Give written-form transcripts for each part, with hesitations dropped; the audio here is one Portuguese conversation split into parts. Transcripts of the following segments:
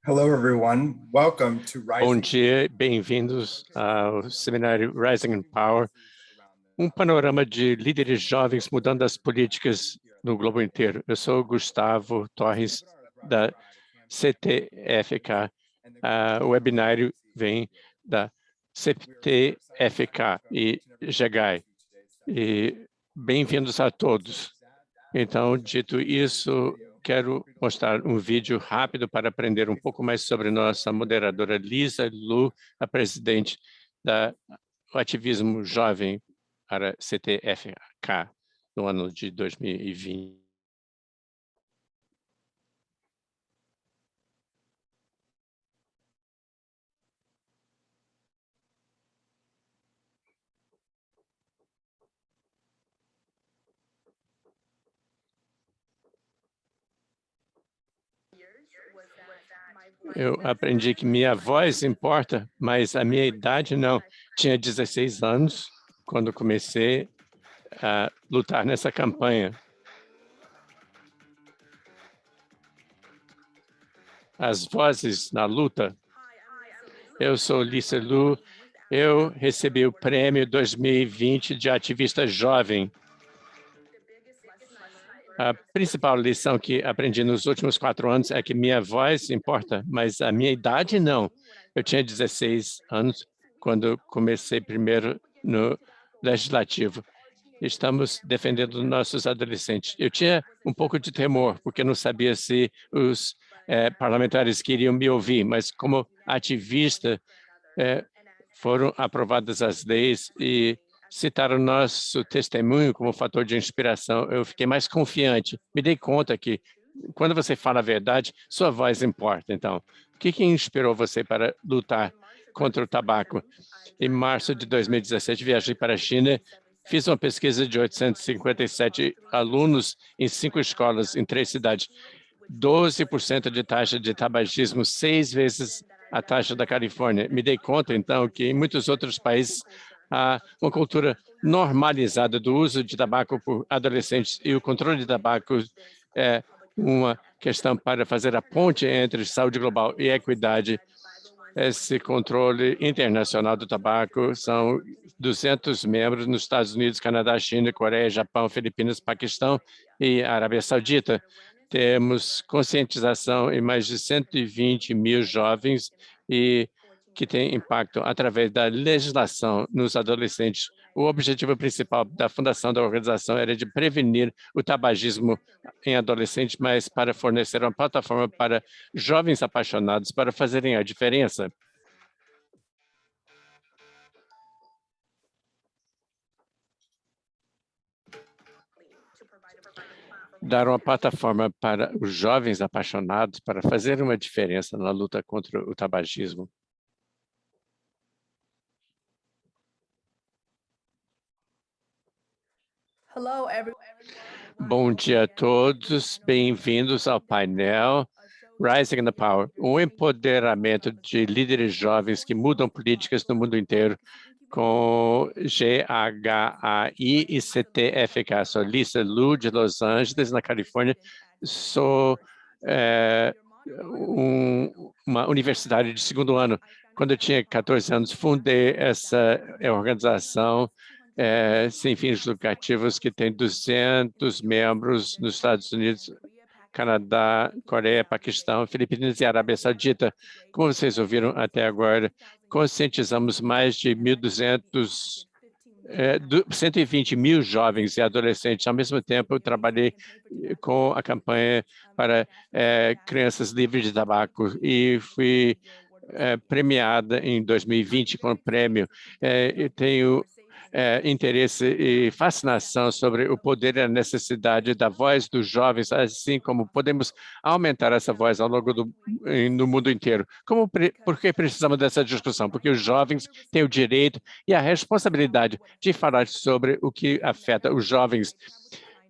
Hello, everyone. Welcome to Bom Rising. dia, bem-vindos ao seminário Rising in Power, um panorama de líderes jovens mudando as políticas no globo inteiro. Eu sou Gustavo Torres, da CTFK. O webinário vem da CTFK e GEGAI. E bem-vindos a todos. Então, dito isso, quero mostrar um vídeo rápido para aprender um pouco mais sobre nossa moderadora Lisa Lu, a presidente do ativismo jovem para CTFK no ano de 2020. Eu aprendi que minha voz importa, mas a minha idade não. Tinha 16 anos quando comecei a lutar nessa campanha. As vozes na luta. Eu sou Lisa Lu, eu recebi o prêmio 2020 de ativista jovem. A principal lição que aprendi nos últimos 4 anos é que minha voz importa, mas a minha idade não. Eu tinha 16 anos quando comecei primeiro no Legislativo. Estamos defendendo nossos adolescentes. Eu tinha um pouco de temor, porque não sabia se os parlamentares queriam me ouvir, mas como ativista, foram aprovadas as leis e citaram nosso testemunho como fator de inspiração. Eu fiquei mais confiante. Me dei conta que, quando você fala a verdade, sua voz importa. Então, o que inspirou você para lutar contra o tabaco? Em março de 2017, viajei para a China, fiz uma pesquisa de 857 alunos em 5 escolas, em 3 cidades. 12% de taxa de tabagismo, 6 vezes a taxa da Califórnia. Me dei conta, então, que em muitos outros países há uma cultura normalizada do uso de tabaco por adolescentes e o controle de tabaco é uma questão para fazer a ponte entre saúde global e equidade. Esse controle internacional do tabaco são 200 membros nos Estados Unidos, Canadá, China, Coreia, Japão, Filipinas, Paquistão e Arábia Saudita. Temos conscientização em mais de 120 mil jovens e que tem impacto através da legislação nos adolescentes. O objetivo principal da fundação da organização era de prevenir o tabagismo em adolescentes, mas para fornecer uma plataforma para jovens apaixonados para fazerem a diferença. Dar uma plataforma para os jovens apaixonados para fazer uma diferença na luta contra o tabagismo. Hello, everyone. Bom dia a todos, bem-vindos ao painel Rising in the Power, um empoderamento de líderes jovens que mudam políticas no mundo inteiro, com GHAI e CTFK. Sou Lisa Lu, de Los Angeles, na Califórnia. Sou uma universidade de 2º ano. Quando eu tinha 14 anos, fundei essa organização sem fins lucrativos, que tem 200 membros nos Estados Unidos, Canadá, Coreia, Paquistão, Filipinas e Arábia Saudita. Como vocês ouviram até agora, conscientizamos mais de 120 mil jovens e adolescentes. Ao mesmo tempo, eu trabalhei com a campanha para crianças livres de tabaco e fui premiada em 2020 com o prêmio. Eu tenho interesse e fascinação sobre o poder e a necessidade da voz dos jovens, assim como podemos aumentar essa voz ao longo no mundo inteiro. Por que precisamos dessa discussão? Porque os jovens têm o direito e a responsabilidade de falar sobre o que afeta os jovens.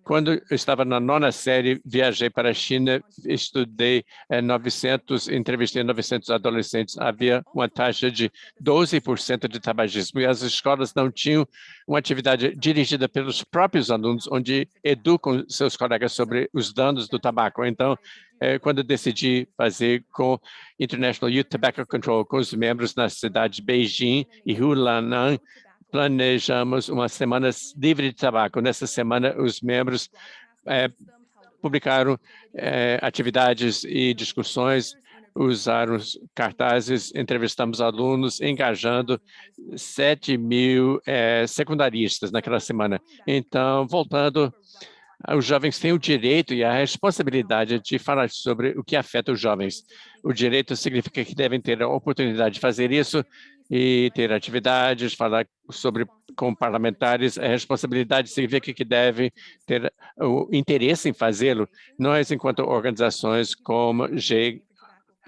Quando eu estava na 9ª série, viajei para a China, entrevistei 900 adolescentes. Havia uma taxa de 12% de tabagismo e as escolas não tinham uma atividade dirigida pelos próprios alunos, onde educam seus colegas sobre os danos do tabaco. Então, quando decidi fazer com International Youth Tobacco Control, com os membros na cidade de Beijing e Huanan, planejamos uma semana livre de tabaco. Nessa semana, os membros publicaram atividades e discussões, usaram cartazes, entrevistamos alunos, engajando 7.000 secundaristas naquela semana. Então, voltando, os jovens têm o direito e a responsabilidade de falar sobre o que afeta os jovens. O direito significa que devem ter a oportunidade de fazer isso e ter atividades, falar com parlamentares. A responsabilidade significa que devem ter o interesse em fazê-lo. Nós, enquanto organizações como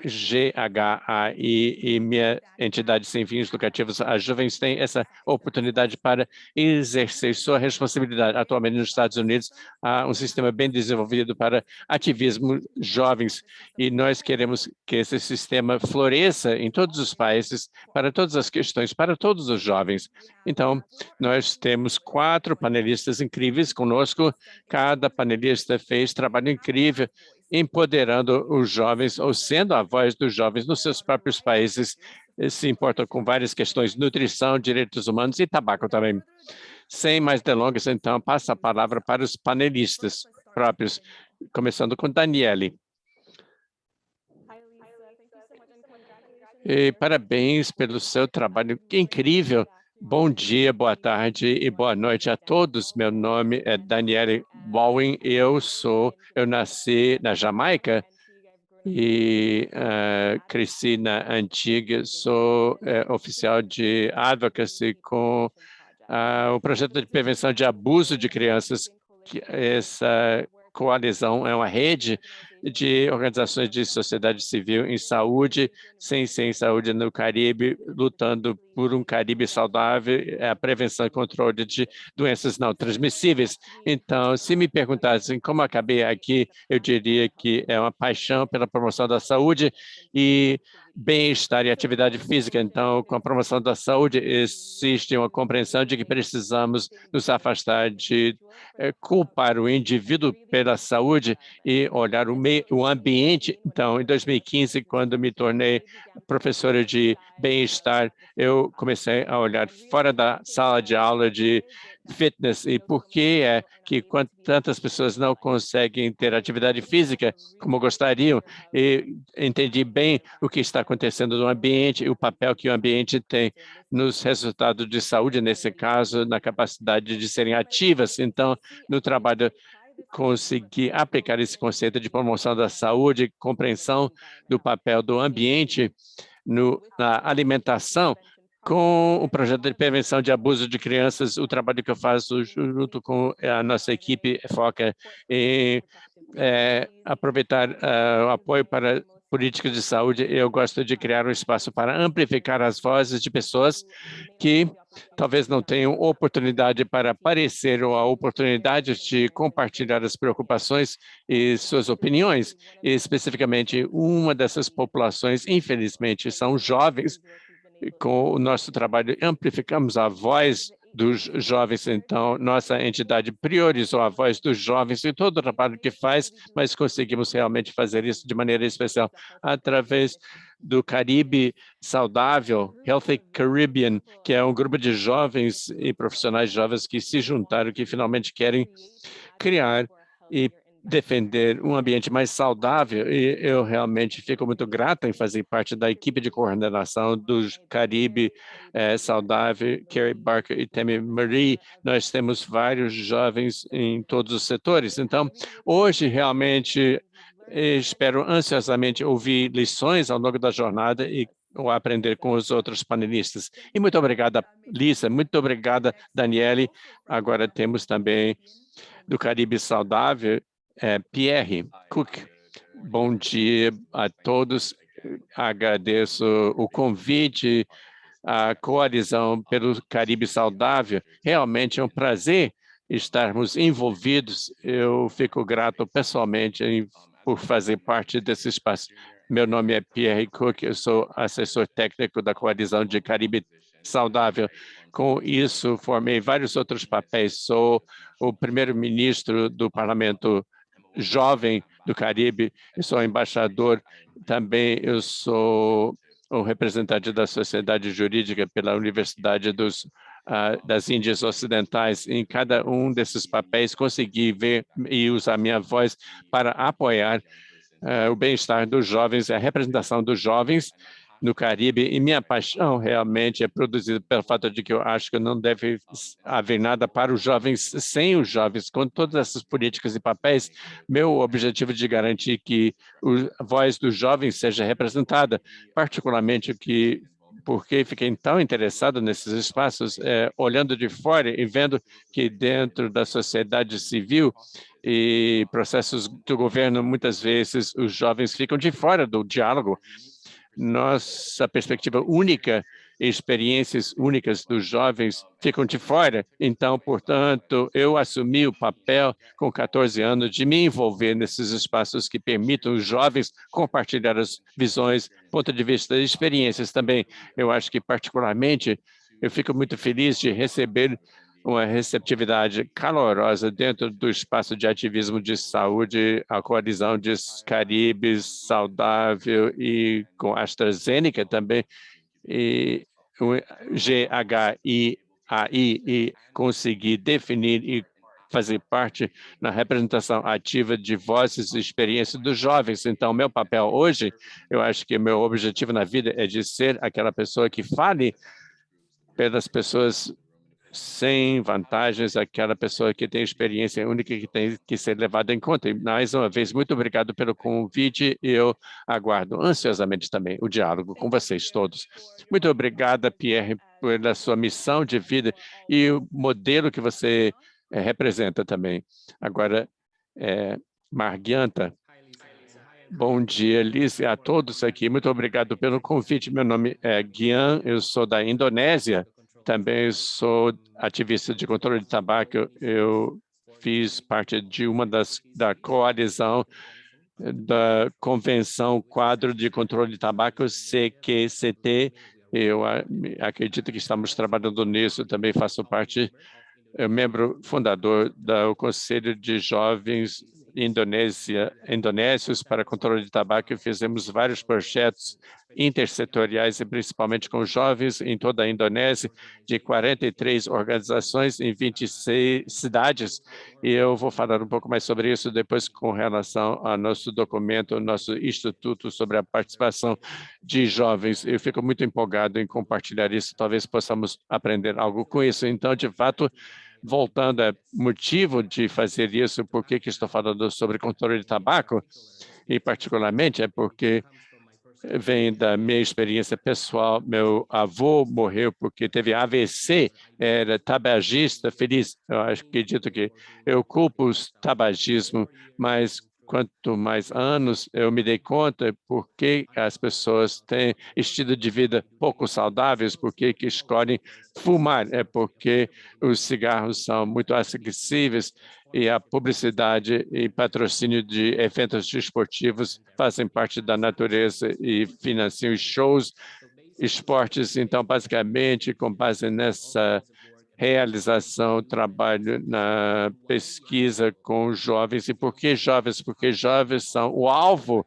GHAI e minha entidade sem fins lucrativos, as jovens têm essa oportunidade para exercer sua responsabilidade. Atualmente, nos Estados Unidos, há um sistema bem desenvolvido para ativismo jovens e nós queremos que esse sistema floresça em todos os países, para todas as questões, para todos os jovens. Então, nós temos 4 panelistas incríveis conosco. Cada panelista fez trabalho incrível empoderando os jovens ou sendo a voz dos jovens nos seus próprios países, se importam com várias questões, nutrição, direitos humanos e tabaco também. Sem mais delongas, então, passo a palavra para os panelistas próprios, começando com Daniele. E parabéns pelo seu trabalho incrível. Bom dia, boa tarde e boa noite a todos. Meu nome é Daniele Bowen. Eu nasci na Jamaica e cresci na Antigua. Sou oficial de advocacy com o projeto de prevenção de abuso de crianças. Essa coalizão é uma rede de organizações de sociedade civil em saúde, sem saúde no Caribe, lutando por um Caribe saudável, a prevenção e controle de doenças não transmissíveis. Então, se me perguntassem como acabei aqui, eu diria que é uma paixão pela promoção da saúde e bem-estar e atividade física. Então, com a promoção da saúde, existe uma compreensão de que precisamos nos afastar de culpar o indivíduo pela saúde e olhar o ambiente. Então, em 2015, quando me tornei professora de bem-estar, eu comecei a olhar fora da sala de aula de fitness e por que é que tantas pessoas não conseguem ter atividade física como gostariam, e entendi bem o que está acontecendo no ambiente e o papel que o ambiente tem nos resultados de saúde, nesse caso, na capacidade de serem ativas. Então, no trabalho, consegui aplicar esse conceito de promoção da saúde, compreensão do papel do ambiente na alimentação, com o projeto de prevenção de abuso de crianças. O trabalho que eu faço junto com a nossa equipe foca em aproveitar o apoio para políticas de saúde. Eu gosto de criar um espaço para amplificar as vozes de pessoas que talvez não tenham oportunidade para aparecer ou a oportunidade de compartilhar as preocupações e suas opiniões. E, especificamente, uma dessas populações, infelizmente, são jovens. Com o nosso trabalho, amplificamos a voz dos jovens. Então, nossa entidade priorizou a voz dos jovens em todo o trabalho que faz, mas conseguimos realmente fazer isso de maneira especial através do Caribe Saudável, Healthy Caribbean, que é um grupo de jovens e profissionais jovens que se juntaram, que finalmente querem criar e defender um ambiente mais saudável, e eu realmente fico muito grata em fazer parte da equipe de coordenação do Caribe Saudável, Carrie Barker e Tammy Marie. Nós temos vários jovens em todos os setores. Então, hoje, realmente, espero ansiosamente ouvir lições ao longo da jornada e ou aprender com os outros panelistas. E muito obrigada, Lisa, muito obrigada, Daniele. Agora temos também do Caribe Saudável, Pierre Cook. Bom dia a todos. Agradeço o convite, a coalizão pelo Caribe Saudável. Realmente é um prazer estarmos envolvidos. Eu fico grato pessoalmente por fazer parte desse espaço. Meu nome é Pierre Cook, eu sou assessor técnico da coalizão de Caribe Saudável. Com isso, formei vários outros papéis. Sou o primeiro-ministro do Parlamento Jovem do Caribe, eu sou embaixador, também eu sou o representante da Sociedade Jurídica pela Universidade das Índias Ocidentais. Em cada um desses papéis, consegui ver e usar minha voz para apoiar o bem-estar dos jovens, a representação dos jovens no Caribe, e minha paixão realmente é produzida pelo fato de que eu acho que não deve haver nada para os jovens sem os jovens. Com todas essas políticas e papéis, meu objetivo de garantir que a voz dos jovens seja representada, particularmente porque fiquei tão interessado nesses espaços, olhando de fora e vendo que dentro da sociedade civil e processos do governo, muitas vezes os jovens ficam de fora do diálogo. Nossa perspectiva única, experiências únicas dos jovens ficam de fora. Então, portanto, eu assumi o papel com 14 anos de me envolver nesses espaços que permitam os jovens compartilhar as visões, ponto de vista e experiências também. Eu acho que, particularmente, eu fico muito feliz de receber uma receptividade calorosa dentro do espaço de ativismo de saúde, a coalizão de Caribes saudável e com AstraZeneca também, e o GHIAI, e conseguir definir e fazer parte na representação ativa de vozes e experiências dos jovens. Então, meu papel hoje, eu acho que meu objetivo na vida é de ser aquela pessoa que fale pelas pessoas sem vantagens, aquela pessoa que tem experiência única que tem que ser levada em conta. E, mais uma vez, muito obrigado pelo convite e eu aguardo ansiosamente também o diálogo com vocês todos. Muito obrigada, Pierre, pela sua missão de vida e o modelo que você representa também. Agora, Margianta. Bom dia, Liz, e a todos aqui. Muito obrigado pelo convite. Meu nome é Gian, eu sou da Indonésia. Também sou ativista de controle de tabaco. Eu fiz parte de da coalizão da Convenção Quadro de Controle de Tabaco, CQCT. Eu acredito que estamos trabalhando nisso. Também faço parte, membro fundador do Conselho de Jovens Indonésios para Controle de Tabaco, e fizemos vários projetos intersetoriais, e principalmente com jovens em toda a Indonésia, de 43 organizações em 26 cidades, e eu vou falar um pouco mais sobre isso depois com relação ao nosso documento, nosso instituto sobre a participação de jovens. Eu fico muito empolgado em compartilhar isso, talvez possamos aprender algo com isso. Então, de fato, voltando ao motivo de fazer isso, por que estou falando sobre controle de tabaco, e particularmente é porque vem da minha experiência pessoal. Meu avô morreu porque teve AVC, era tabagista feliz. Eu acredito que eu culpo o tabagismo, mas quanto mais anos eu me dei conta por que as pessoas têm estilo de vida pouco saudáveis, por que escolhem fumar, é porque os cigarros são muito acessíveis e a publicidade e patrocínio de eventos desportivos fazem parte da natureza e financiam shows, esportes. Então, basicamente, com base nessa realização, trabalho na pesquisa com jovens. E por que jovens? Porque jovens são o alvo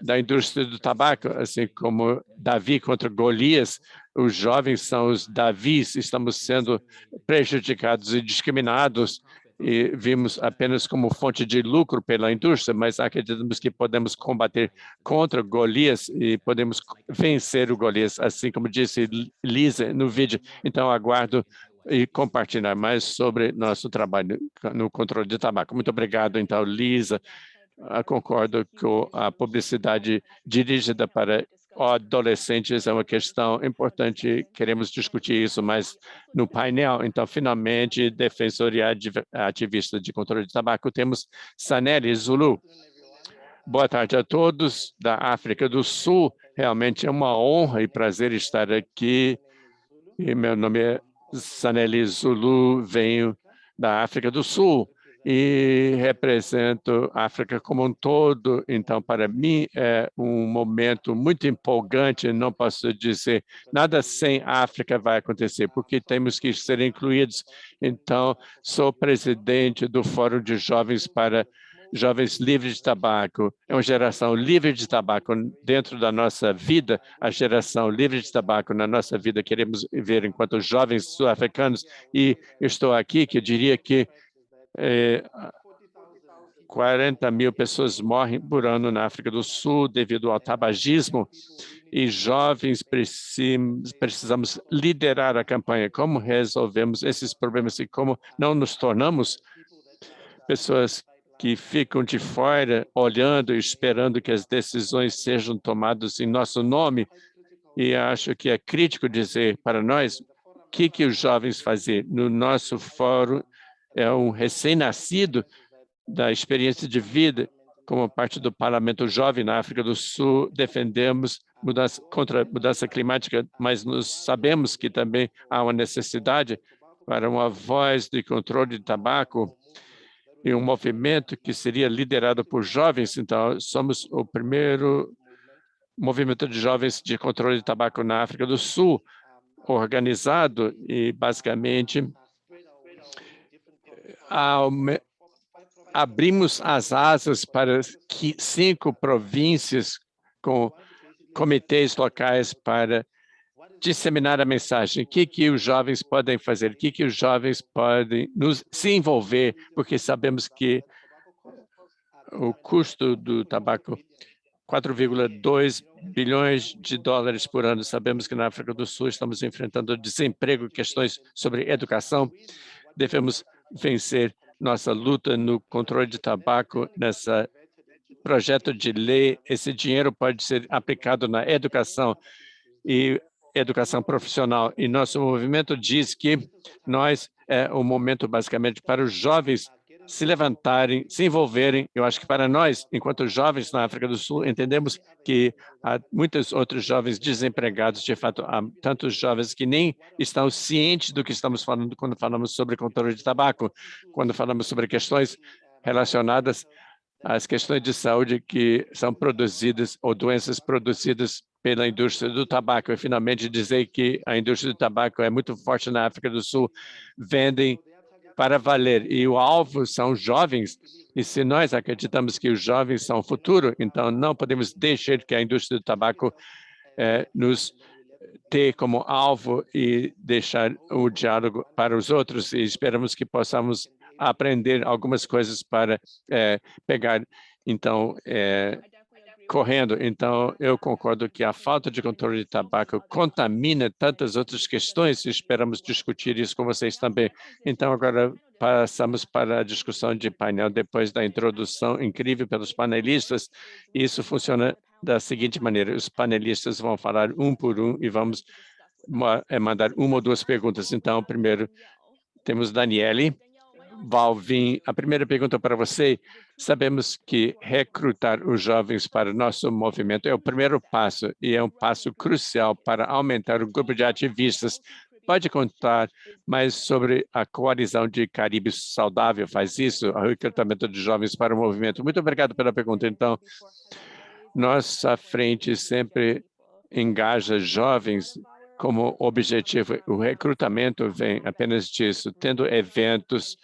da indústria do tabaco, assim como Davi contra Golias. Os jovens são os Davis, estamos sendo prejudicados e discriminados e vimos apenas como fonte de lucro pela indústria, mas acreditamos que podemos combater contra Golias e podemos vencer o Golias, assim como disse Lisa no vídeo. Então, aguardo e compartilhar mais sobre nosso trabalho no controle de tabaco. Muito obrigado, então, Lisa. Concordo com a publicidade dirigida para adolescentes é uma questão importante, queremos discutir isso mais no painel. Então, finalmente, defensor e ativista de controle de tabaco, temos Saneli Zulu. Boa tarde a todos da África do Sul. Realmente é uma honra e prazer estar aqui. E meu nome é Saneli Zulu, venho da África do Sul e represento a África como um todo. Então, para mim, é um momento muito empolgante. Não posso dizer nada sem África vai acontecer, porque temos que ser incluídos. Então, sou presidente do Fórum de Jovens para jovens livres de tabaco, é uma geração livre de tabaco dentro da nossa vida, a geração livre de tabaco na nossa vida queremos ver enquanto jovens sul-africanos, e eu estou aqui que eu diria que 40 mil pessoas morrem por ano na África do Sul devido ao tabagismo, e jovens precisamos liderar a campanha. Como resolvemos esses problemas e como não nos tornamos pessoas que ficam de fora, olhando e esperando que as decisões sejam tomadas em nosso nome. E acho que é crítico dizer para nós o que os jovens fazem. No nosso fórum, é um recém-nascido da experiência de vida, como parte do Parlamento Jovem na África do Sul, defendemos contra a mudança climática, mas sabemos que também há uma necessidade para uma voz de controle de tabaco e um movimento que seria liderado por jovens. Então, somos o primeiro movimento de jovens de controle de tabaco na África do Sul, organizado e, basicamente, abrimos as asas para 5 províncias com comitês locais para disseminar a mensagem. O que os jovens podem fazer? O que os jovens podem se envolver? Porque sabemos que o custo do tabaco 4,2 bilhões de dólares por ano. Sabemos que na África do Sul estamos enfrentando desemprego, questões sobre educação. Devemos vencer nossa luta no controle de tabaco nesse projeto de lei. Esse dinheiro pode ser aplicado na educação e educação profissional. E nosso movimento diz que é o momento, basicamente, para os jovens se levantarem, se envolverem. Eu acho que para nós, enquanto jovens na África do Sul, entendemos que há muitos outros jovens desempregados, de fato, há tantos jovens que nem estão cientes do que estamos falando quando falamos sobre controle de tabaco, quando falamos sobre questões relacionadas às questões de saúde que são produzidas ou doenças produzidas pela indústria do tabaco. E, finalmente, dizer que a indústria do tabaco é muito forte na África do Sul, vendem para valer, e o alvo são jovens, e se nós acreditamos que os jovens são o futuro, então não podemos deixar que a indústria do tabaco nos ter como alvo e deixar o diálogo para os outros, e esperamos que possamos aprender algumas coisas para pegar, então, correndo. Então, eu concordo que a falta de controle de tabaco contamina tantas outras questões e esperamos discutir isso com vocês também. Então, agora passamos para a discussão de painel depois da introdução incrível pelos panelistas. Isso funciona da seguinte maneira: os panelistas vão falar um por um e vamos mandar 1 ou 2 perguntas. Então, primeiro temos Daniele. Valvin, a primeira pergunta para você. Sabemos que recrutar os jovens para o nosso movimento é o primeiro passo e é um passo crucial para aumentar o grupo de ativistas. Pode contar mais sobre a coalizão de Caribe Saudável faz isso, o recrutamento de jovens para o movimento? Muito obrigado pela pergunta. Então, nossa frente sempre engaja jovens como objetivo. O recrutamento vem apenas disso, tendo eventos,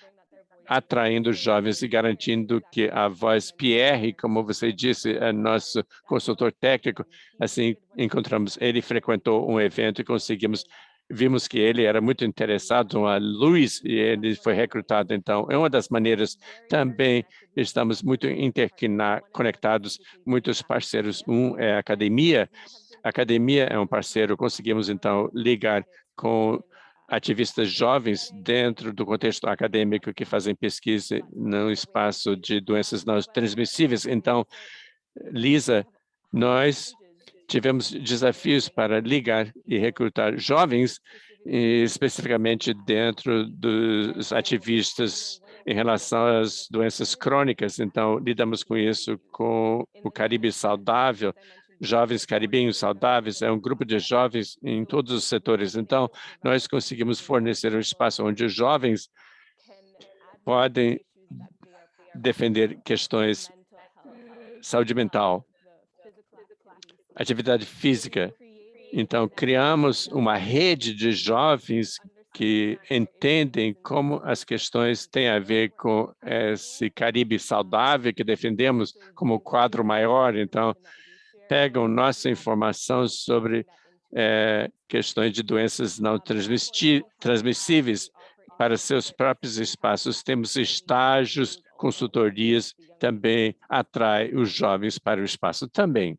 atraindo jovens e garantindo que a voz Pierre, como você disse, é nosso consultor técnico. Assim, encontramos, ele frequentou um evento e vimos que ele era muito interessado a Luiz e ele foi recrutado. Então, é uma das maneiras. Também estamos muito interconectados, muitos parceiros. Um é a academia. A academia é um parceiro. Conseguimos, então, ligar com ativistas jovens dentro do contexto acadêmico que fazem pesquisa no espaço de doenças não transmissíveis. Então, Lisa, nós tivemos desafios para ligar e recrutar jovens, especificamente dentro dos ativistas em relação às doenças crônicas. Então, lidamos com isso com o Caribe Saudável, Jovens Caribenhos Saudáveis, é um grupo de jovens em todos os setores. Então, nós conseguimos fornecer um espaço onde os jovens podem defender questões de saúde mental, atividade física. Então, criamos uma rede de jovens que entendem como as questões têm a ver com esse Caribe saudável que defendemos como quadro maior. Então, pegam nossa informação sobre questões de doenças não transmissíveis para seus próprios espaços. Temos estágios, consultorias, também atrai os jovens para o espaço também.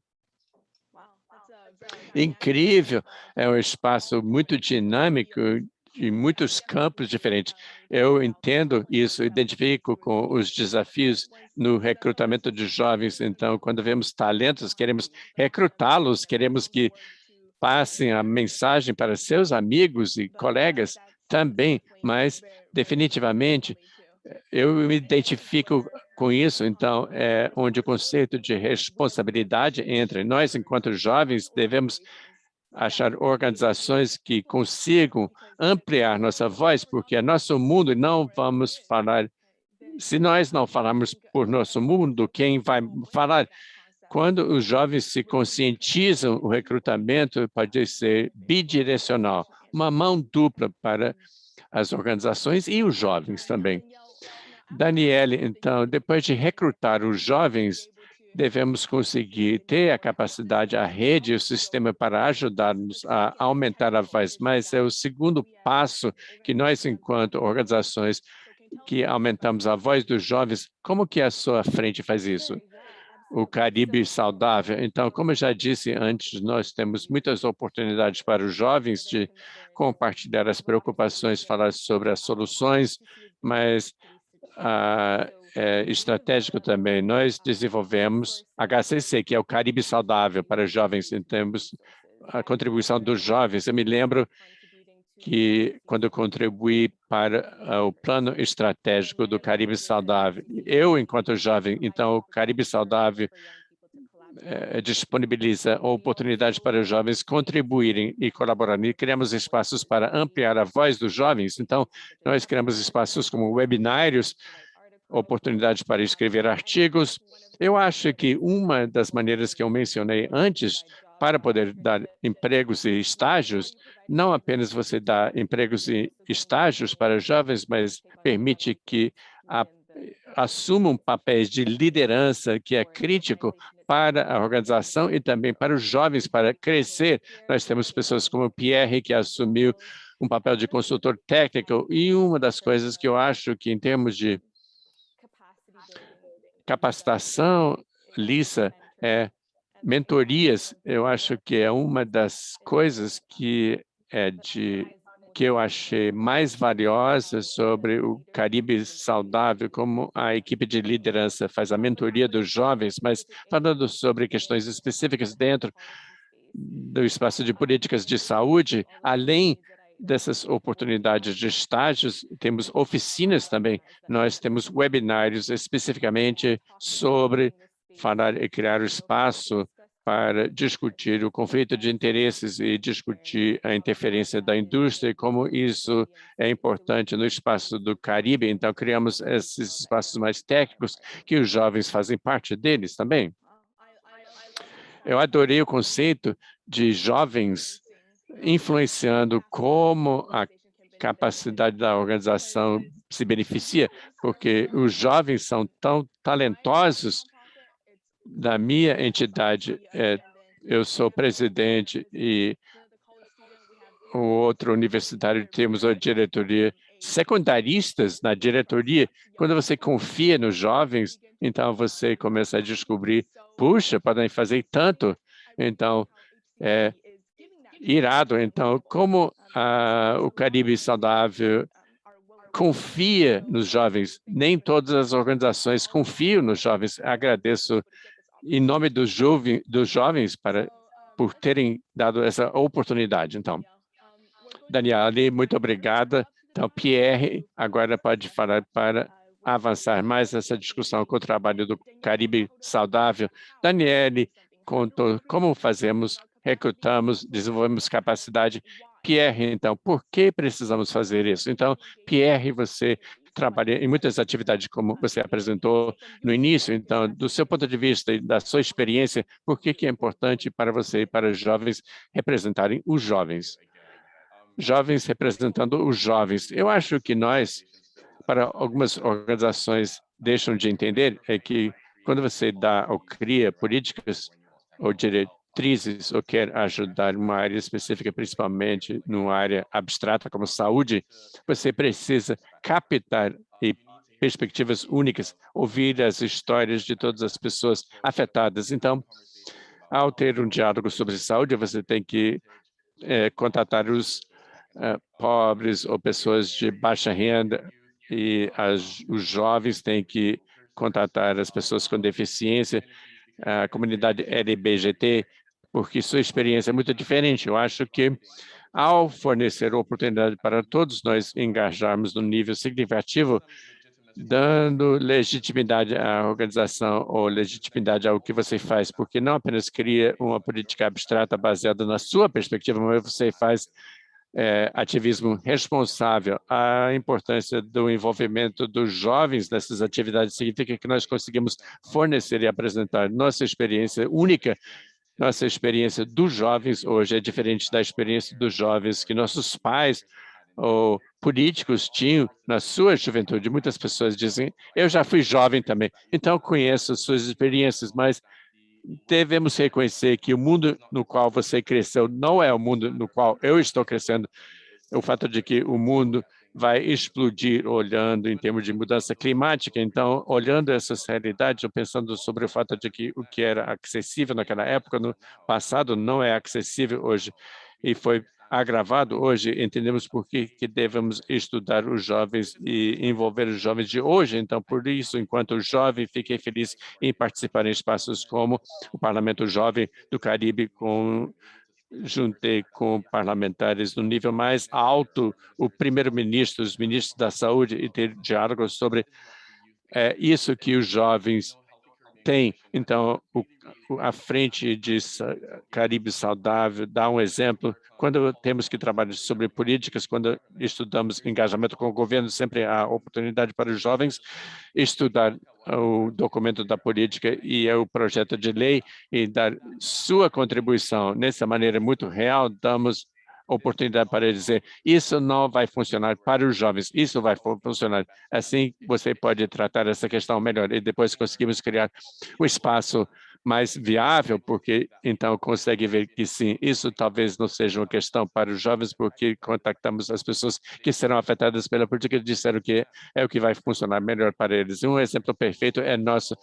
Incrível, é um espaço muito dinâmico, em muitos campos diferentes. Eu entendo isso, identifico com os desafios no recrutamento de jovens. Então, quando vemos talentos, queremos recrutá-los, queremos que passem a mensagem para seus amigos e colegas também, mas definitivamente eu me identifico com isso. Então, é onde o conceito de responsabilidade entra. Nós, enquanto jovens, devemos achar organizações que consigam ampliar nossa voz, porque é nosso mundo e não vamos falar. Se nós não falarmos por nosso mundo, quem vai falar? Quando os jovens se conscientizam, o recrutamento pode ser bidirecional, uma mão dupla para as organizações e os jovens também. Daniele, então, depois de recrutar os jovens, devemos conseguir ter a capacidade, a rede e o sistema para ajudar-nos a aumentar a voz, mas é o segundo passo que nós, enquanto organizações, que aumentamos a voz dos jovens, como que a sua frente faz isso? O Caribe saudável. Então, como eu já disse antes, nós temos muitas oportunidades para os jovens de compartilhar as preocupações, falar sobre as soluções, mas estratégico também. Nós desenvolvemos HCC, que é o Caribe Saudável para jovens, e temos a contribuição dos jovens. Eu me lembro que quando eu contribuí para o plano estratégico do Caribe Saudável, eu, enquanto jovem, então o Caribe Saudável disponibiliza oportunidades para os jovens contribuírem e colaborarem. E criamos espaços para ampliar a voz dos jovens. Então, nós criamos espaços como webinários, oportunidades para escrever artigos. Eu acho que uma das maneiras que eu mencionei antes para poder dar empregos e estágios, não apenas você dá empregos e estágios para jovens, mas permite que assumam papéis de liderança que é crítico para a organização e também para os jovens, para crescer. Nós temos pessoas como o Pierre, que assumiu um papel de consultor técnico, e uma das coisas que eu acho que, em termos de capacitação, Lisa, mentorias, eu acho que é uma das coisas que eu achei mais valiosa sobre o Caribe Saudável, como a equipe de liderança faz a mentoria dos jovens, mas falando sobre questões específicas dentro do espaço de políticas de saúde, além dessas oportunidades de estágios, temos oficinas também. Nós temos webinários especificamente sobre falar e criar o espaço para discutir o conflito de interesses e discutir a interferência da indústria e como isso é importante no espaço do Caribe. Então, criamos esses espaços mais técnicos que os jovens fazem parte deles também. Eu adorei o conceito de jovens influenciando como a capacidade da organização se beneficia, porque os jovens são tão talentosos. Da minha entidade, eu sou presidente e o outro universitário temos a diretoria, secundaristas na diretoria. Quando você confia nos jovens, então você começa a descobrir, puxa, podem fazer tanto. Então, irado. Então, como o Caribe Saudável confia nos jovens, nem todas as organizações confiam nos jovens. Agradeço em nome dos jovens por terem dado essa oportunidade. Então, Daniele, muito obrigada. Então, Pierre agora pode falar para avançar mais essa discussão com o trabalho do Caribe Saudável. Daniele contou como fazemos, recrutamos, desenvolvemos capacidade. Pierre, então, por que precisamos fazer isso? Então, Pierre, você trabalha em muitas atividades, como você apresentou no início. Então, do seu ponto de vista e da sua experiência, por que é importante para você e para os jovens representarem os jovens? jovens representando os jovens. Eu acho que nós, para algumas organizações, deixam de entender é que quando você dá ou cria políticas ou diretrizes ou quer ajudar uma área específica, principalmente numa área abstrata como saúde, você precisa captar e perspectivas únicas, ouvir as histórias de todas as pessoas afetadas. Então, ao ter um diálogo sobre saúde, você tem que contatar os pobres ou pessoas de baixa renda e os jovens têm que contatar as pessoas com deficiência, a comunidade LGBTQ, porque sua experiência é muito diferente. Eu acho que ao fornecer oportunidade para todos nós engajarmos no nível significativo, dando legitimidade à organização ou legitimidade ao que você faz, porque não apenas cria uma política abstrata baseada na sua perspectiva, mas você faz ativismo responsável. A importância do envolvimento dos jovens nessas atividades significa que nós conseguimos fornecer e apresentar nossa experiência única. Nossa experiência dos jovens hoje é diferente da experiência dos jovens que nossos pais ou políticos tinham na sua juventude. Muitas pessoas dizem, eu já fui jovem também, então conheço as suas experiências, mas devemos reconhecer que o mundo no qual você cresceu não é o mundo no qual eu estou crescendo. O fato de que o mundo vai explodir olhando em termos de mudança climática. Então, olhando essas realidades, eu pensando sobre o fato de que o que era acessível naquela época, no passado, não é acessível hoje e foi agravado hoje, entendemos por que devemos estudar os jovens e envolver os jovens de hoje. Então, por isso, enquanto jovem, fiquei feliz em participar em espaços como o Parlamento Jovem do Caribe, juntei com parlamentares no nível mais alto, o primeiro-ministro, os ministros da saúde, e ter diálogos sobre isso que os jovens têm. Então, a frente de Caribe Saudável dá um exemplo. Quando temos que trabalhar sobre políticas, quando estudamos engajamento com o governo, sempre há oportunidade para os jovens estudar o documento da política e o projeto de lei e dar sua contribuição. Nessa maneira muito real, damos oportunidade para dizer isso não vai funcionar para os jovens, isso vai funcionar. Assim, você pode tratar essa questão melhor e depois conseguimos criar um espaço mais viável, porque então consegue ver que sim, isso talvez não seja uma questão para os jovens, porque contactamos as pessoas que serão afetadas pela política e disseram que é o que vai funcionar melhor para eles. Um exemplo perfeito é nossa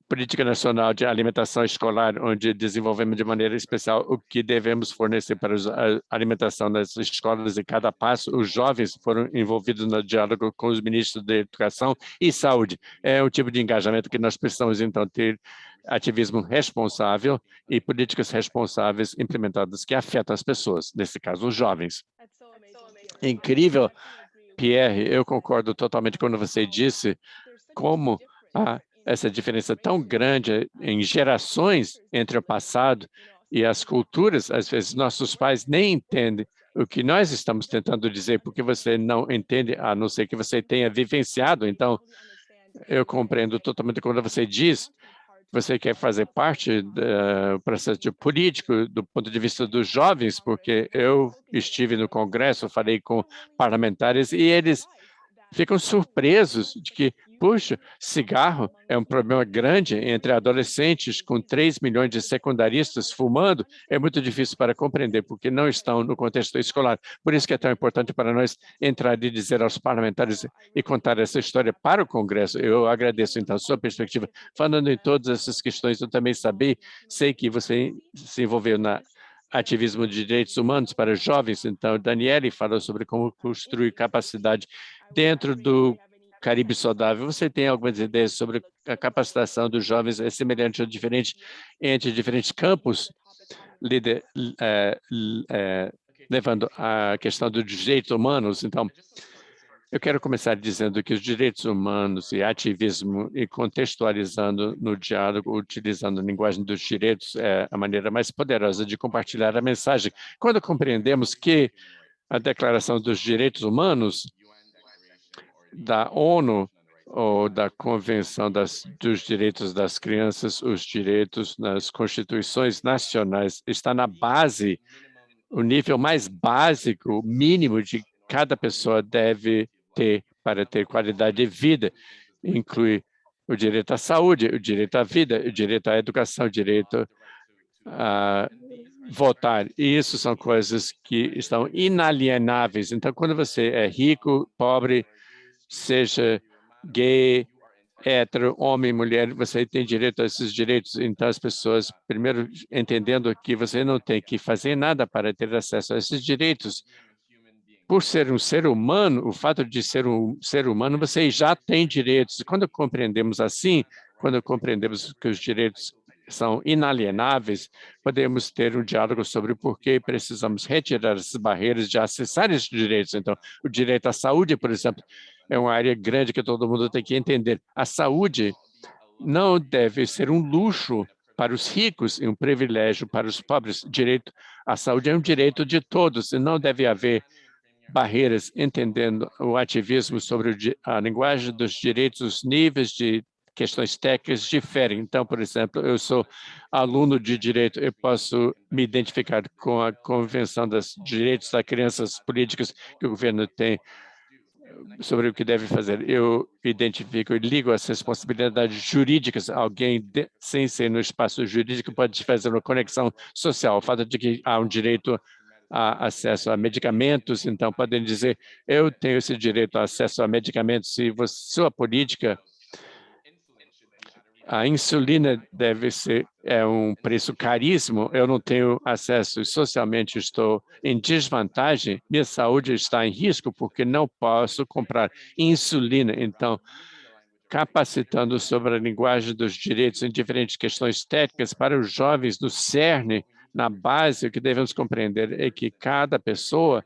Política Nacional de Alimentação Escolar, onde desenvolvemos de maneira especial o que devemos fornecer para a alimentação nas escolas e cada passo. Os jovens foram envolvidos no diálogo com os ministros da Educação e Saúde. É o tipo de engajamento que nós precisamos, então, ter ativismo responsável e políticas responsáveis implementadas que afetam as pessoas, nesse caso, os jovens. É incrível, Pierre, eu concordo totalmente quando você disse como essa diferença tão grande em gerações entre o passado e as culturas. Às vezes, nossos pais nem entendem o que nós estamos tentando dizer, porque você não entende, a não ser que você tenha vivenciado. Então, eu compreendo totalmente quando você diz você quer fazer parte do processo político do ponto de vista dos jovens, porque eu estive no Congresso, falei com parlamentares e eles ficam surpresos de que, puxa, cigarro é um problema grande entre adolescentes com 3 milhões de secundaristas fumando, é muito difícil para compreender, porque não estão no contexto escolar. Por isso que é tão importante para nós entrar e dizer aos parlamentares e contar essa história para o Congresso. Eu agradeço, então, a sua perspectiva. Falando em todas essas questões, eu também sei que você se envolveu na ativismo de direitos humanos para jovens. Então, Daniele falou sobre como construir capacidade dentro do Caribe Saudável. Você tem algumas ideias sobre a capacitação dos jovens é semelhante ou diferente entre diferentes campos, levando a questão dos direitos humanos? Então, eu quero começar dizendo que os direitos humanos e ativismo e contextualizando no diálogo, utilizando a linguagem dos direitos, é a maneira mais poderosa de compartilhar a mensagem. Quando compreendemos que a Declaração dos Direitos Humanos da ONU ou da Convenção dos Direitos das Crianças, os direitos nas constituições nacionais, está na base o nível mais básico, mínimo de cada pessoa deve ter para ter qualidade de vida. Inclui o direito à saúde, o direito à vida, o direito à educação, o direito a votar. E isso são coisas que estão inalienáveis. Então, quando você é rico, pobre, seja gay, hétero, homem, mulher, você tem direito a esses direitos. Então, as pessoas, primeiro, entendendo que você não tem que fazer nada para ter acesso a esses direitos. Por ser um ser humano, o fato de ser um ser humano, você já tem direitos. Quando compreendemos assim, quando compreendemos que os direitos são inalienáveis, podemos ter um diálogo sobre por que precisamos retirar essas barreiras de acessar esses direitos. Então, o direito à saúde, por exemplo, é uma área grande que todo mundo tem que entender. A saúde não deve ser um luxo para os ricos e um privilégio para os pobres. Direito à saúde é um direito de todos e não deve haver barreiras, entendendo o ativismo sobre a linguagem dos direitos, os níveis de questões técnicas diferem. Então, por exemplo, eu sou aluno de direito, eu posso me identificar com a Convenção dos Direitos das Crianças Políticas que o governo tem sobre o que deve fazer. Eu identifico e ligo as responsabilidades jurídicas. Alguém, sem ser no espaço jurídico, pode fazer uma conexão social. O fato de que há um direito a acesso a medicamentos, então podem dizer, eu tenho esse direito a acesso a medicamentos, se sua política, a insulina deve ser um preço caríssimo, eu não tenho acesso e socialmente estou em desvantagem, minha saúde está em risco porque não posso comprar insulina. Então, capacitando sobre a linguagem dos direitos em diferentes questões técnicas para os jovens do CERN, na base, o que devemos compreender é que cada pessoa,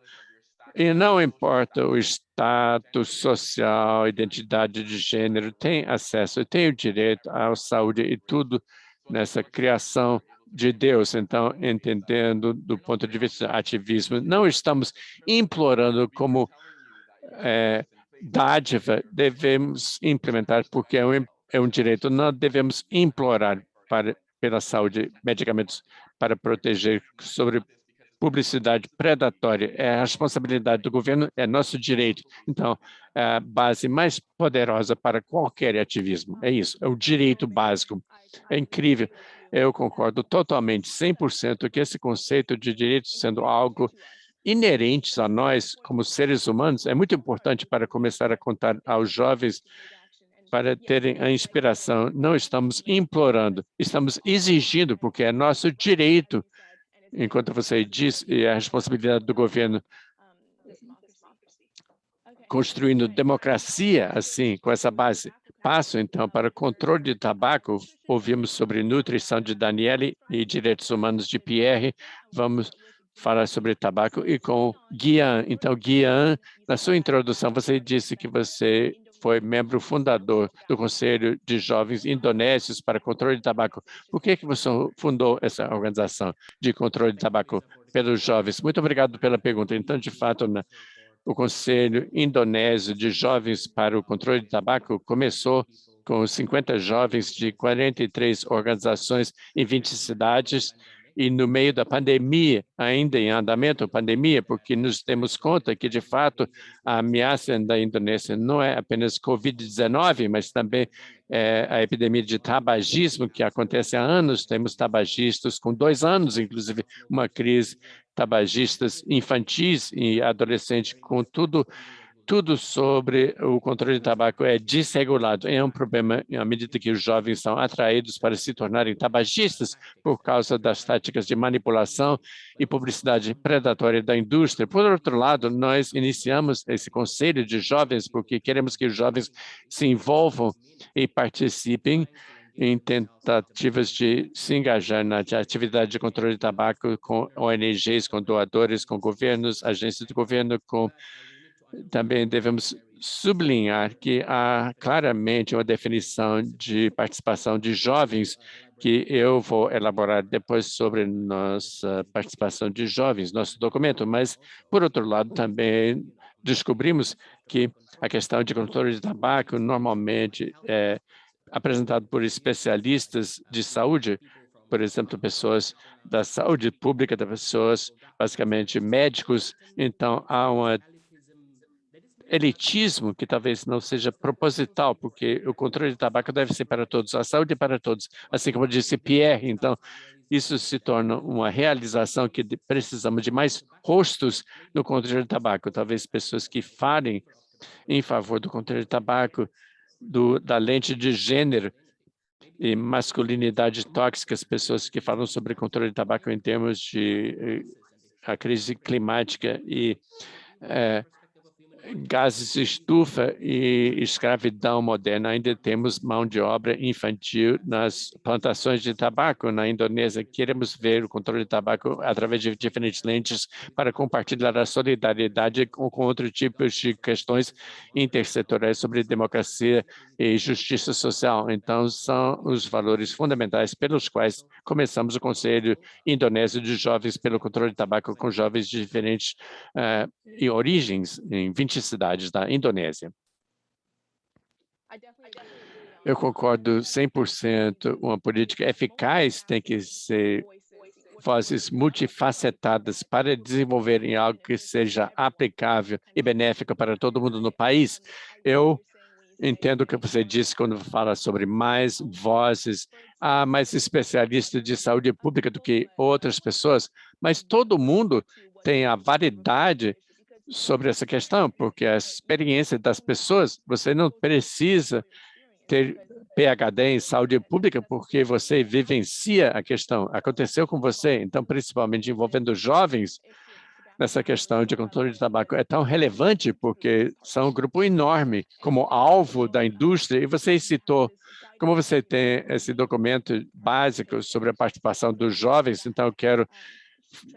e não importa o status social, identidade de gênero, tem acesso, tem o direito à saúde e tudo nessa criação de Deus. Então, entendendo do ponto de vista do ativismo, não estamos implorando como dádiva, devemos implementar, porque é um direito, não devemos implorar pela saúde, medicamentos para proteger sobre publicidade predatória. É a responsabilidade do governo, é nosso direito. Então, é a base mais poderosa para qualquer ativismo. É isso, é o direito básico. É incrível. Eu concordo totalmente, 100%, que esse conceito de direito sendo algo inerentes a nós, como seres humanos, é muito importante para começar a contar aos jovens para terem a inspiração. Não estamos implorando, estamos exigindo, porque é nosso direito, enquanto você diz, e é a responsabilidade do governo, construindo democracia assim, com essa base. Passo, então, para o controle de tabaco. Ouvimos sobre nutrição de Daniele e direitos humanos de Pierre. Vamos falar sobre tabaco e com Guian. Então, Guian, na sua introdução, você disse que você foi membro fundador do Conselho de Jovens Indonésios para Controle de Tabaco. Por que você fundou essa organização de controle de tabaco pelos jovens? Muito obrigado pela pergunta. Então, de fato, o Conselho Indonésio de Jovens para o Controle de Tabaco começou com 50 jovens de 43 organizações em 20 cidades, e no meio da pandemia, ainda em andamento, pandemia, porque nos demos conta que, de fato, a ameaça da Indonésia não é apenas Covid-19, mas também a epidemia de tabagismo, que acontece há anos. Temos tabagistas com 2 anos, inclusive, uma crise, tabagistas infantis e adolescentes, com tudo sobre o controle de tabaco é desregulado. É um problema à medida que os jovens são atraídos para se tornarem tabagistas por causa das táticas de manipulação e publicidade predatória da indústria. Por outro lado, nós iniciamos esse conselho de jovens porque queremos que os jovens se envolvam e participem em tentativas de se engajar na atividade de controle de tabaco com ONGs, com doadores, com governos, agências de governo, com também devemos sublinhar que há claramente uma definição de participação de jovens que eu vou elaborar depois sobre nossa participação de jovens, nosso documento, mas, por outro lado, também descobrimos que a questão de controle de tabaco normalmente é apresentado por especialistas de saúde, por exemplo, pessoas da saúde pública das pessoas, basicamente médicos. Então, há um elitismo que talvez não seja proposital, porque o controle de tabaco deve ser para todos, a saúde é para todos, assim como disse Pierre. Então, isso se torna uma realização que precisamos de mais rostos no controle de tabaco, talvez pessoas que falem em favor do controle de tabaco, da lente de gênero e masculinidade tóxica, as pessoas que falam sobre controle de tabaco em termos de a crise climática e gases de estufa e escravidão moderna. Ainda temos mão de obra infantil nas plantações de tabaco na Indonésia. Queremos ver o controle de tabaco através de diferentes lentes para compartilhar a solidariedade com outros tipos de questões intersetoriais sobre democracia e justiça social. Então, são os valores fundamentais pelos quais começamos o Conselho Indonésio de Jovens pelo Controle de Tabaco com jovens de diferentes e origens em 20 cidades da Indonésia. Eu concordo 100%. Uma política eficaz tem que ser vozes multifacetadas para desenvolverem algo que seja aplicável e benéfico para todo mundo no país. Eu entendo o que você disse quando fala sobre mais vozes, há mais especialistas de saúde pública do que outras pessoas, mas todo mundo tem a variedade sobre essa questão, porque a experiência das pessoas, você não precisa ter PhD em saúde pública porque você vivencia a questão, aconteceu com você, então principalmente envolvendo jovens nessa questão de controle de tabaco é tão relevante porque são um grupo enorme como alvo da indústria e você citou como você tem esse documento básico sobre a participação dos jovens, então eu quero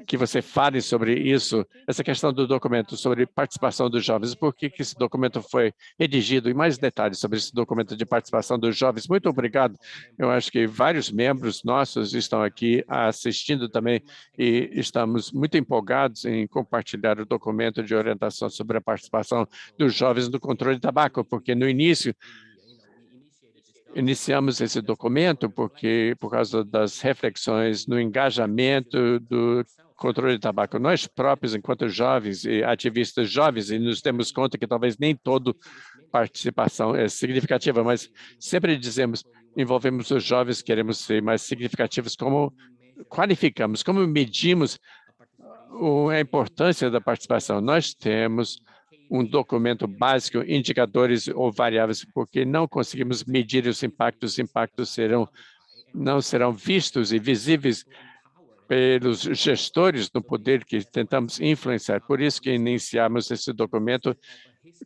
que você fale sobre isso, essa questão do documento sobre participação dos jovens, por que esse documento foi redigido e mais detalhes sobre esse documento de participação dos jovens. Muito obrigado. Eu acho que vários membros nossos estão aqui assistindo também e estamos muito empolgados em compartilhar o documento de orientação sobre a participação dos jovens no controle de tabaco, porque no início iniciamos esse documento porque, por causa das reflexões no engajamento do controle de tabaco, nós próprios, enquanto jovens e ativistas jovens, e nos demos conta que talvez nem toda participação é significativa, mas sempre dizemos, envolvemos os jovens, queremos ser mais significativos, como qualificamos, como medimos a importância da participação. Nós temos um documento básico, indicadores ou variáveis, porque não conseguimos medir os impactos não serão vistos e visíveis pelos gestores do poder que tentamos influenciar. Por isso que iniciamos esse documento,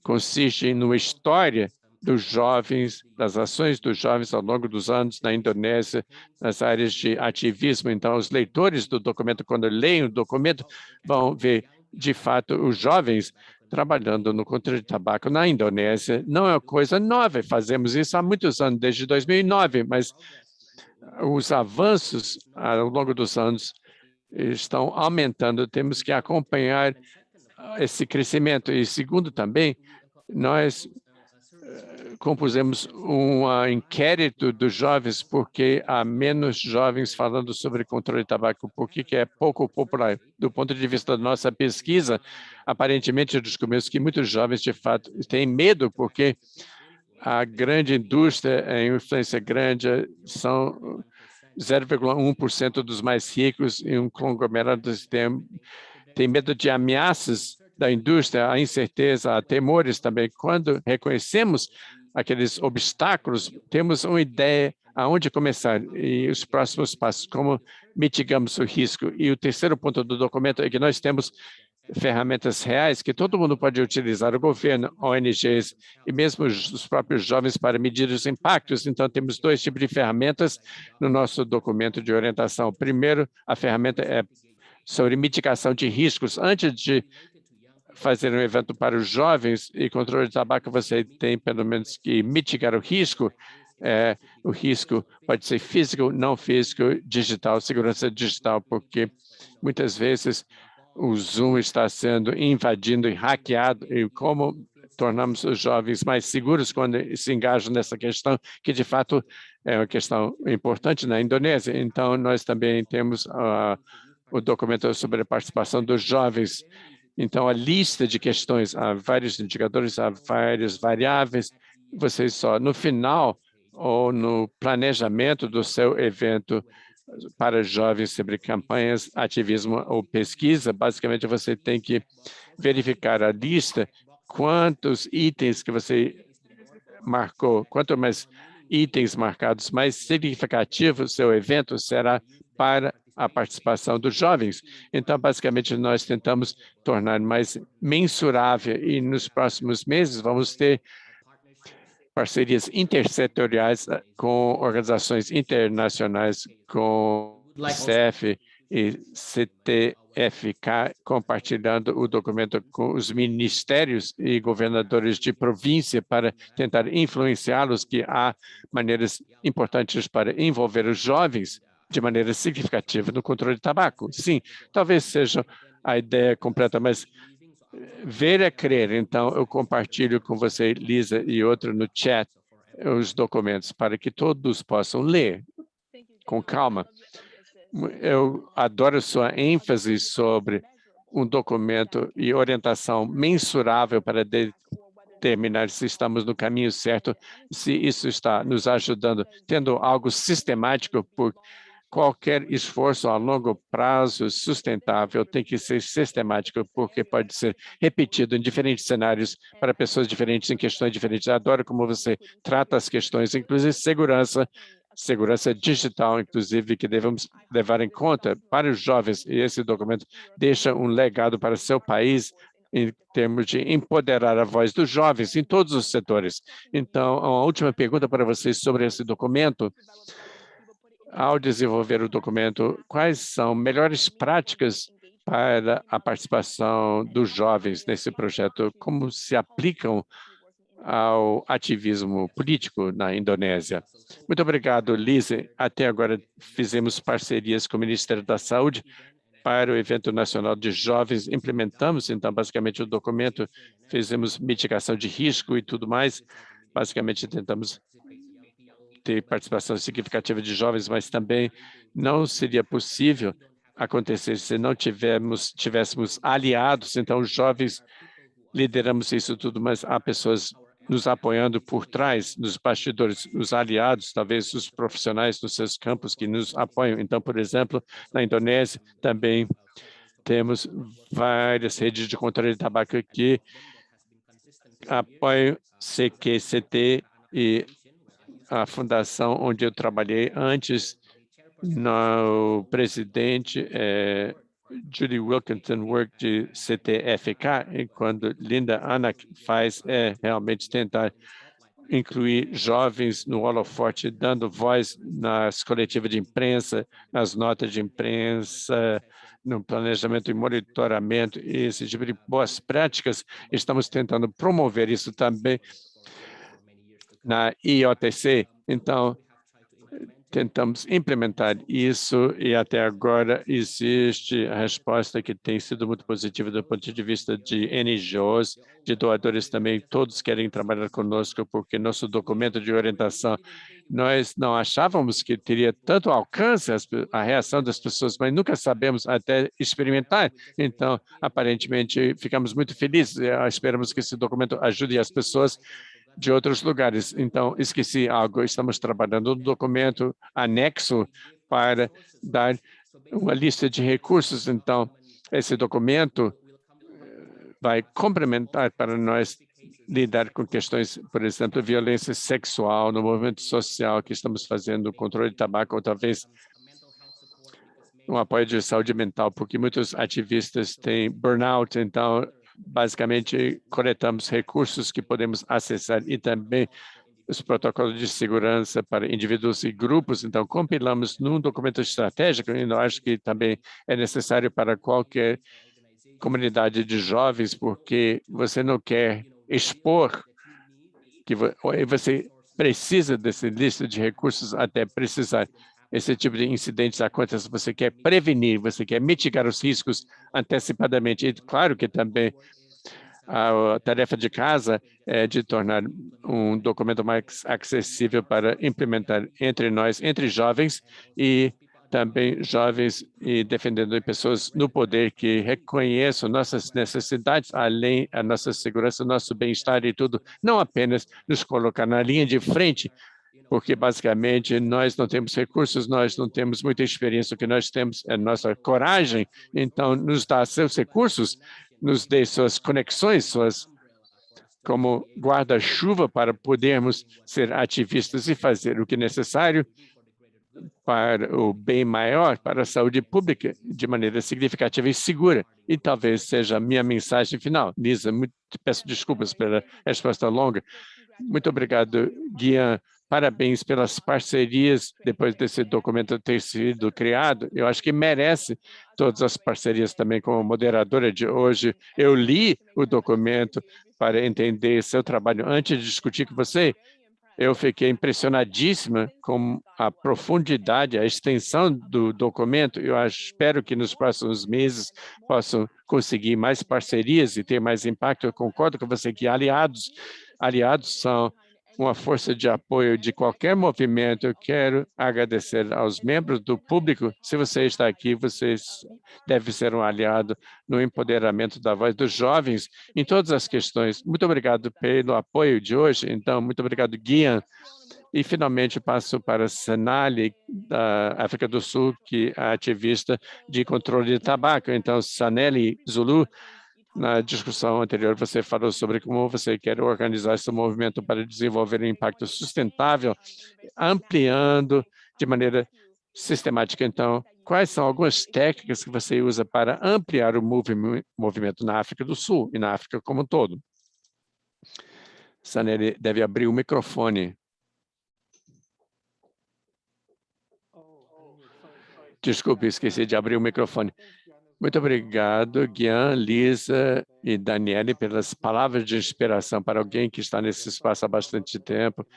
consiste numa história dos jovens, das ações dos jovens ao longo dos anos na Indonésia, nas áreas de ativismo. Então, os leitores do documento, quando leem o documento, vão ver, de fato, os jovens trabalhando no controle de tabaco na Indonésia. Não é uma coisa nova, fazemos isso há muitos anos, desde 2009, mas os avanços ao longo dos anos estão aumentando, temos que acompanhar esse crescimento. E segundo também, nós compusemos um inquérito dos jovens porque há menos jovens falando sobre controle de tabaco, porque é pouco popular. Do ponto de vista da nossa pesquisa, aparentemente descobrimos que muitos jovens, de fato, têm medo porque a grande indústria, a influência grande, são 0,1% dos mais ricos e um conglomerado tem medo de ameaças da indústria, a incerteza, a temores também. Quando reconhecemos aqueles obstáculos, temos uma ideia aonde começar e os próximos passos, como mitigamos o risco. E o terceiro ponto do documento é que nós temos ferramentas reais que todo mundo pode utilizar, o governo, ONGs e mesmo os próprios jovens para medir os impactos. Então, temos dois tipos de ferramentas no nosso documento de orientação. Primeiro, a ferramenta é sobre mitigação de riscos. Antes de fazer um evento para os jovens e controle de tabaco, você tem pelo menos que mitigar o risco. O risco pode ser físico, não físico, digital, segurança digital, porque muitas vezes o Zoom está sendo invadido e hackeado, e como tornamos os jovens mais seguros quando se engajam nessa questão, que de fato é uma questão importante na Indonésia. Então, nós também temos o documento sobre a participação dos jovens. Então, a lista de questões, há vários indicadores, há várias variáveis. Vocês só, no final ou no planejamento do seu evento para jovens sobre campanhas, ativismo ou pesquisa, basicamente você tem que verificar a lista, quantos itens que você marcou, quanto mais itens marcados, mais significativo o seu evento será para a participação dos jovens. Então, basicamente, nós tentamos tornar mais mensurável e nos próximos meses vamos ter parcerias intersetoriais com organizações internacionais, com o CEF e CTFK, compartilhando o documento com os ministérios e governadores de província para tentar influenciá-los que há maneiras importantes para envolver os jovens de maneira significativa no controle de tabaco. Sim, talvez seja a ideia completa, mas ver é crer. Então, eu compartilho com você, Lisa, e outro no chat, os documentos para que todos possam ler com calma. Eu adoro sua ênfase sobre um documento e orientação mensurável para determinar se estamos no caminho certo, se isso está nos ajudando, tendo algo sistemático, por qualquer esforço a longo prazo sustentável tem que ser sistemático, porque pode ser repetido em diferentes cenários para pessoas diferentes, em questões diferentes. Eu adoro como você trata as questões, inclusive segurança digital, inclusive, que devemos levar em conta para os jovens, e esse documento deixa um legado para seu país em termos de empoderar a voz dos jovens em todos os setores. Então, uma última pergunta para vocês sobre esse documento. Ao desenvolver o documento, quais são melhores práticas para a participação dos jovens nesse projeto? Como se aplicam ao ativismo político na Indonésia? Muito obrigado, Lise. Até agora fizemos parcerias com o Ministério da Saúde para o evento nacional de jovens. Implementamos, então, basicamente, o documento, fizemos mitigação de risco e tudo mais. Basicamente, tentamos ter participação significativa de jovens, mas também não seria possível acontecer se não tivéssemos aliados. Então, os jovens lideramos isso tudo, mas há pessoas nos apoiando por trás, nos bastidores, os aliados, talvez os profissionais nos seus campos que nos apoiam. Então, por exemplo, na Indonésia também temos várias redes de controle de tabaco que apoiam CQCT e a fundação onde eu trabalhei antes, no presidente Judy Wilkinson Work de CTFK, e quando Linda Anak faz realmente tentar incluir jovens no holofote, dando voz nas coletivas de imprensa, nas notas de imprensa, no planejamento e monitoramento, e esse tipo de boas práticas. Estamos tentando promover isso também na IOTC. Então, tentamos implementar isso e até agora existe a resposta que tem sido muito positiva do ponto de vista de NGOs, de doadores também, todos querem trabalhar conosco porque nosso documento de orientação, nós não achávamos que teria tanto alcance a reação das pessoas, mas nunca sabemos até experimentar. Então, aparentemente, ficamos muito felizes, esperamos que esse documento ajude as pessoas de outros lugares. Então, esqueci algo, estamos trabalhando no documento anexo para dar uma lista de recursos. Então, esse documento vai complementar para nós lidar com questões, por exemplo, violência sexual no movimento social que estamos fazendo, controle de tabaco, ou talvez um apoio de saúde mental, porque muitos ativistas têm burnout. Então, basicamente, coletamos recursos que podemos acessar e também os protocolos de segurança para indivíduos e grupos. Então, compilamos num documento estratégico, e eu acho que também é necessário para qualquer comunidade de jovens, porque você não quer expor que você precisa dessa lista de recursos até precisar. Esse tipo de incidentes acontece, você quer prevenir, você quer mitigar os riscos antecipadamente. E claro que também A tarefa de casa é de tornar um documento mais acessível para implementar entre nós, entre jovens e também jovens e defendendo pessoas no poder que reconheçam nossas necessidades, além a nossa segurança, nosso bem-estar e tudo, não apenas nos colocar na linha de frente, porque basicamente nós não temos recursos, nós não temos muita experiência, o que nós temos é nossa coragem, então nos dá seus recursos, nos dê suas conexões, suas como guarda-chuva para podermos ser ativistas e fazer o que é necessário para o bem maior, para a saúde pública, de maneira significativa e segura. E talvez seja a minha mensagem final. Lisa, peço desculpas pela resposta longa. Muito obrigado, Guian. Parabéns pelas parcerias depois desse documento ter sido criado. Eu acho que merece todas as parcerias também como moderadora de hoje. Eu li o documento para entender seu trabalho antes de discutir com você. Eu fiquei impressionadíssima com a profundidade, a extensão do documento. Eu espero que nos próximos meses possam conseguir mais parcerias e ter mais impacto. Eu concordo com você que aliados são uma força de apoio de qualquer movimento. Eu quero agradecer aos membros do público. Se você está aqui, você deve ser um aliado no empoderamento da voz dos jovens em todas as questões. Muito obrigado pelo apoio de hoje. Então, muito obrigado, Guian. E, finalmente, passo para Sanali, da África do Sul, que é ativista de controle de tabaco. Então, Saneli Zulu, na discussão anterior, você falou sobre como você quer organizar esse movimento para desenvolver um impacto sustentável, ampliando de maneira sistemática. Então, quais são algumas técnicas que você usa para ampliar o movimento na África do Sul e na África como um todo? Saneli deve abrir o microfone. Desculpe, esqueci de abrir o microfone. Muito obrigado, Guian, Lisa e Daniele, pelas palavras de inspiração para alguém que está nesse espaço há bastante tempo.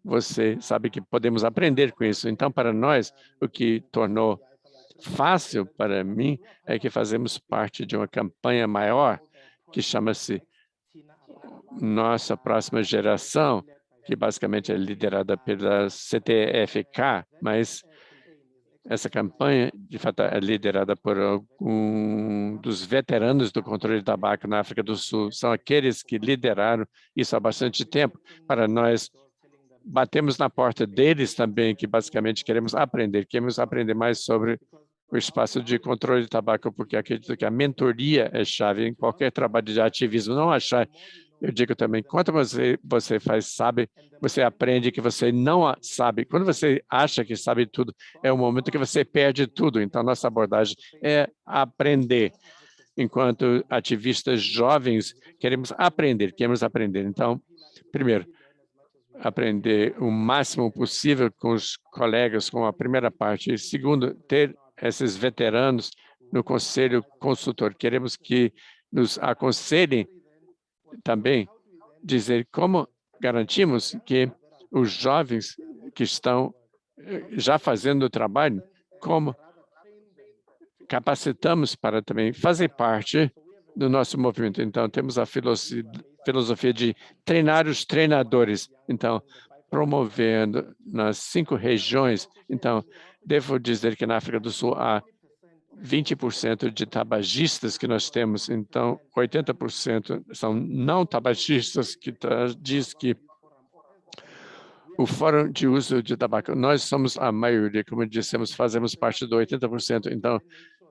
Você sabe que podemos aprender com isso. Então, para nós, o que tornou fácil para mim é que fazemos parte de uma campanha maior que chama-se Nossa Próxima Geração, que basicamente é liderada pela CTFK, mas essa campanha, de fato, é liderada por algum dos veteranos do controle de tabaco na África do Sul. São aqueles que lideraram isso há bastante tempo. Para nós, batemos na porta deles também, que basicamente queremos aprender mais sobre o espaço de controle de tabaco, porque acredito que a mentoria é chave em qualquer trabalho de ativismo. Não achar, eu digo também, quanto você faz, sabe, você aprende que você não sabe. Quando você acha que sabe tudo, é o momento que você perde tudo. Então, nossa abordagem é aprender. Enquanto ativistas jovens, queremos aprender. Então, primeiro, aprender o máximo possível com os colegas, com a primeira parte. E segundo, ter esses veteranos no conselho consultor. Queremos que nos aconselhem também, dizer como garantimos que os jovens que estão já fazendo o trabalho, como capacitamos para também fazer parte do nosso movimento. Então, temos a filosofia de treinar os treinadores. Então, promovendo nas 5 regiões. Então, devo dizer que na África do Sul há 20% de tabagistas que nós temos, então 80% são não tabagistas, que diz que o Fórum de Uso de Tabaco, nós somos a maioria, como dissemos, fazemos parte do 80%, então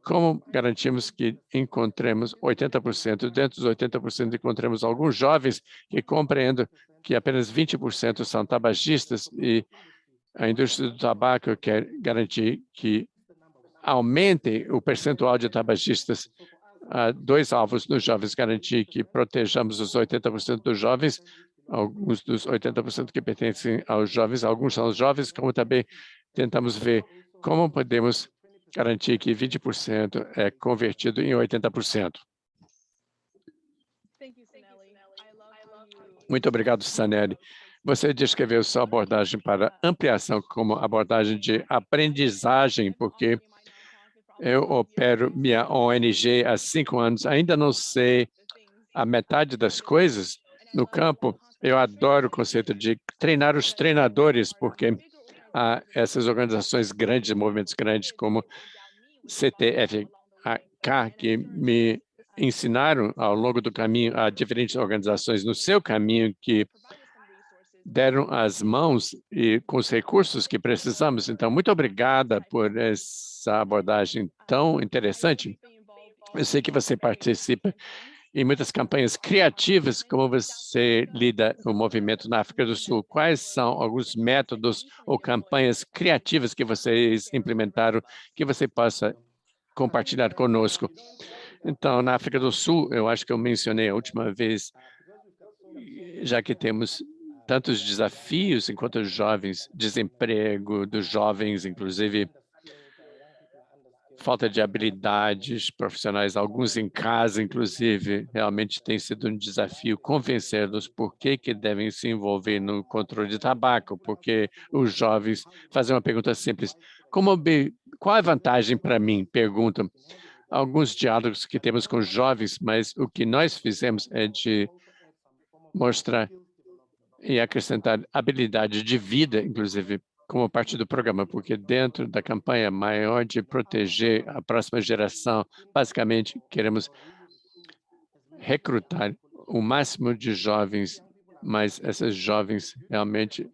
como garantimos que encontremos 80%, dentro dos 80% encontremos alguns jovens que compreendam que apenas 20% são tabagistas e a indústria do tabaco quer garantir que aumente o percentual de tabagistas. Há 2 alvos nos jovens, garantir que protejamos os 80% dos jovens, alguns dos 80% que pertencem aos jovens, alguns são os jovens, como também tentamos ver como podemos garantir que 20% é convertido em 80%. Muito obrigado, Saneli. Você descreveu sua abordagem para ampliação como abordagem de aprendizagem, porque eu opero minha ONG há 5 anos, ainda não sei a metade das coisas no campo. Eu adoro o conceito de treinar os treinadores, porque essas organizações grandes, movimentos grandes como CTFK, que me ensinaram ao longo do caminho a diferentes organizações no seu caminho que deram as mãos e com os recursos que precisamos. Então, muito obrigada por essa abordagem tão interessante. Eu sei que você participa em muitas campanhas criativas. Como você lida o movimento na África do Sul? Quais são alguns métodos ou campanhas criativas que vocês implementaram que você possa compartilhar conosco? Então, na África do Sul, eu acho que eu mencionei a última vez, já que temos tantos desafios enquanto jovens, desemprego dos jovens, inclusive falta de habilidades profissionais, alguns em casa, inclusive, realmente tem sido um desafio convencê-los por que devem se envolver no controle de tabaco, porque os jovens fazem uma pergunta simples: qual é a vantagem para mim? Perguntam. Alguns diálogos que temos com jovens, mas o que nós fizemos é de mostrar e acrescentar habilidade de vida, inclusive, como parte do programa, porque dentro da campanha maior de proteger a próxima geração, basicamente, queremos recrutar o máximo de jovens, mas esses jovens realmente,